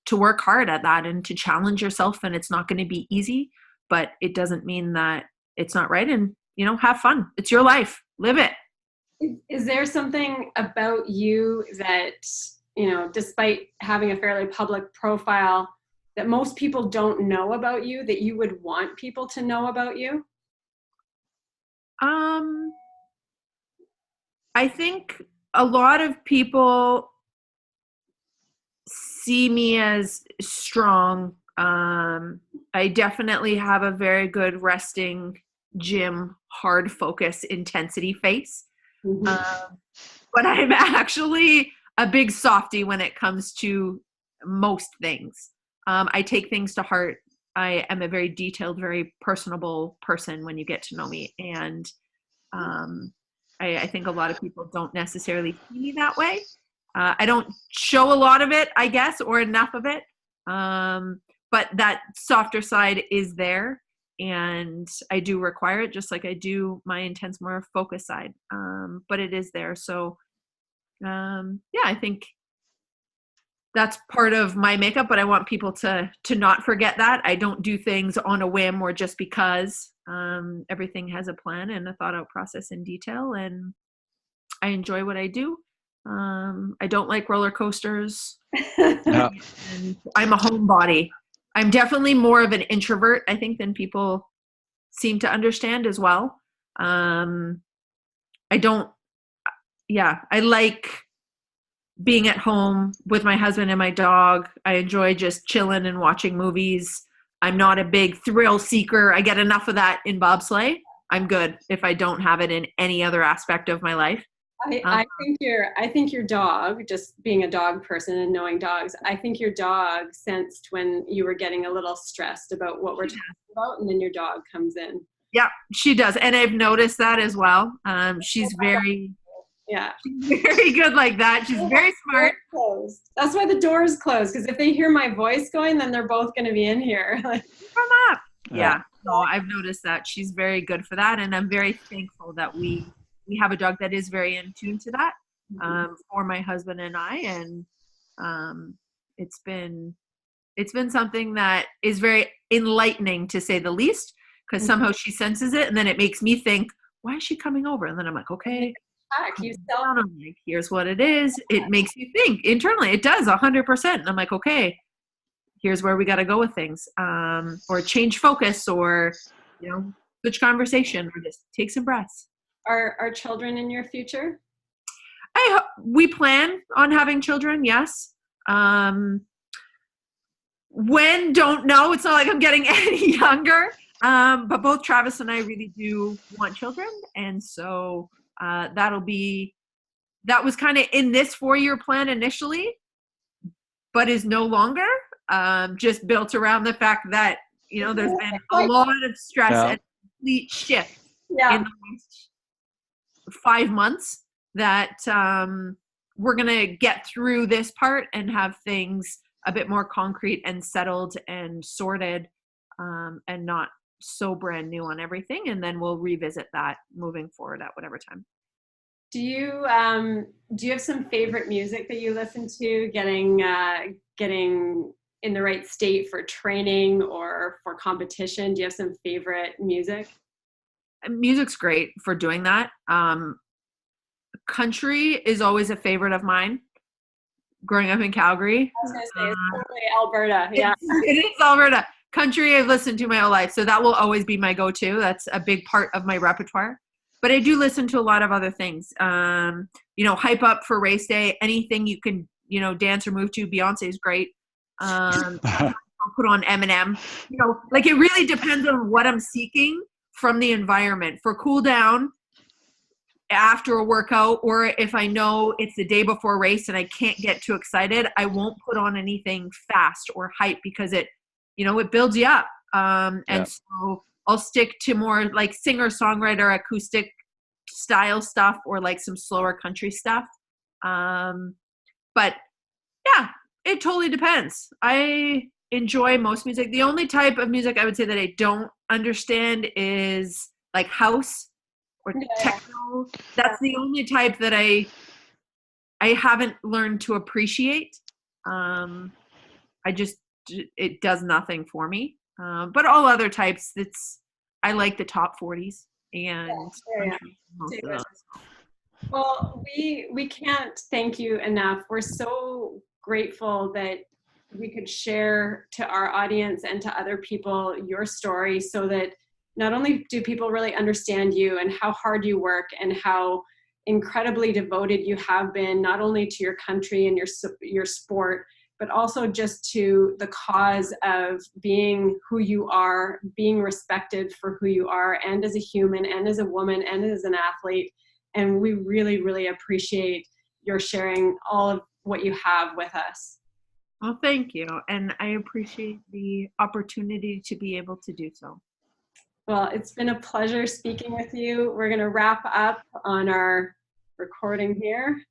to work hard at that and to challenge yourself. And it's not going to be easy, but it doesn't mean that it's not right. And, have fun. It's your life. Live it. Is there something about you that, despite having a fairly public profile, that most people don't know about you that you would want people to know about you? I think a lot of people see me as strong. I definitely have a very good resting gym, hard focus, intensity face. Mm-hmm. But I'm actually a big softie when it comes to most things. I take things to heart. I am a very detailed, very personable person when you get to know me. And I think a lot of people don't necessarily see me that way. I don't show a lot of it, I guess, or enough of it. But that softer side is there. And I do require it just like I do my intense, more focus side. But it is there. So, I think that's part of my makeup, but I want people to not forget that. I don't do things on a whim or just because. Everything has a plan and a thought out process in detail, and I enjoy what I do. I don't like roller coasters. No. And I'm a homebody. I'm definitely more of an introvert, I think, than people seem to understand as well. I like being at home with my husband and my dog. I enjoy just chilling and watching movies. I'm not a big thrill seeker. I get enough of that in bobsleigh. I'm good if I don't have it in any other aspect of my life. I think your dog, just being a dog person and knowing dogs, I think your dog sensed when you were getting a little stressed about what we're talking about, and then your dog comes in. Yeah, she does. And I've noticed that as well. She's very good like that. She's very smart. That's why the door is closed, because if they hear my voice going, then they're both going to be in here. Come up. Yeah. So I've noticed that she's very good for that. And I'm very thankful that we have a dog that is very in tune to that, for my husband and I. And it's been something that is very enlightening, to say the least, because somehow she senses it, and then it makes me think, why is she coming over? And then I'm like, okay, here's what it is. It makes you think internally. It does 100%. And I'm like, okay, here's where we got to go with things, or change focus, or, switch conversation, or just take some breaths. Are children in your future? We plan on having children, yes. When, don't know. It's not like I'm getting any younger. But both Travis and I really do want children. And so that was kind of in this 4-year plan initially, but is no longer, just built around the fact that, there's been a lot of stress and complete shift in the last 5 months that we're going to get through this part and have things a bit more concrete and settled and sorted, and not so brand new on everything. And then we'll revisit that moving forward at whatever time. Do you have some favorite music that you listen to, getting in the right state for training or for competition? Do you have some favorite music? Music's great for doing that. Country is always a favorite of mine. Growing up in Calgary. I was going to say, it's totally Alberta. Yeah. It is Alberta. Country I've listened to my whole life, so that will always be my go-to. That's a big part of my repertoire. But I do listen to a lot of other things. Hype up for race day. Anything you can, dance or move to. Beyonce is great. I'll put on Eminem. It really depends on what I'm seeking from the environment. For cool down after a workout, or if I know it's the day before race and I can't get too excited, I won't put on anything fast or hype, because it builds you up. So I'll stick to more like singer-songwriter acoustic style stuff or like some slower country stuff. But yeah, it totally depends. I enjoy most music. The only type of music I would say that I don't understand is like house or techno. That's the only type that I haven't learned to appreciate. It does nothing for me. But all other types, I like the top 40s and most of those. Well, we can't thank you enough. We're so grateful that we could share to our audience and to other people your story, so that not only do people really understand you and how hard you work and how incredibly devoted you have been, not only to your country and your sport, but also just to the cause of being who you are, being respected for who you are, and as a human, and as a woman, and as an athlete. And we really, really appreciate your sharing all of what you have with us. Well, thank you. And I appreciate the opportunity to be able to do so. Well, it's been a pleasure speaking with you. We're going to wrap up on our recording here.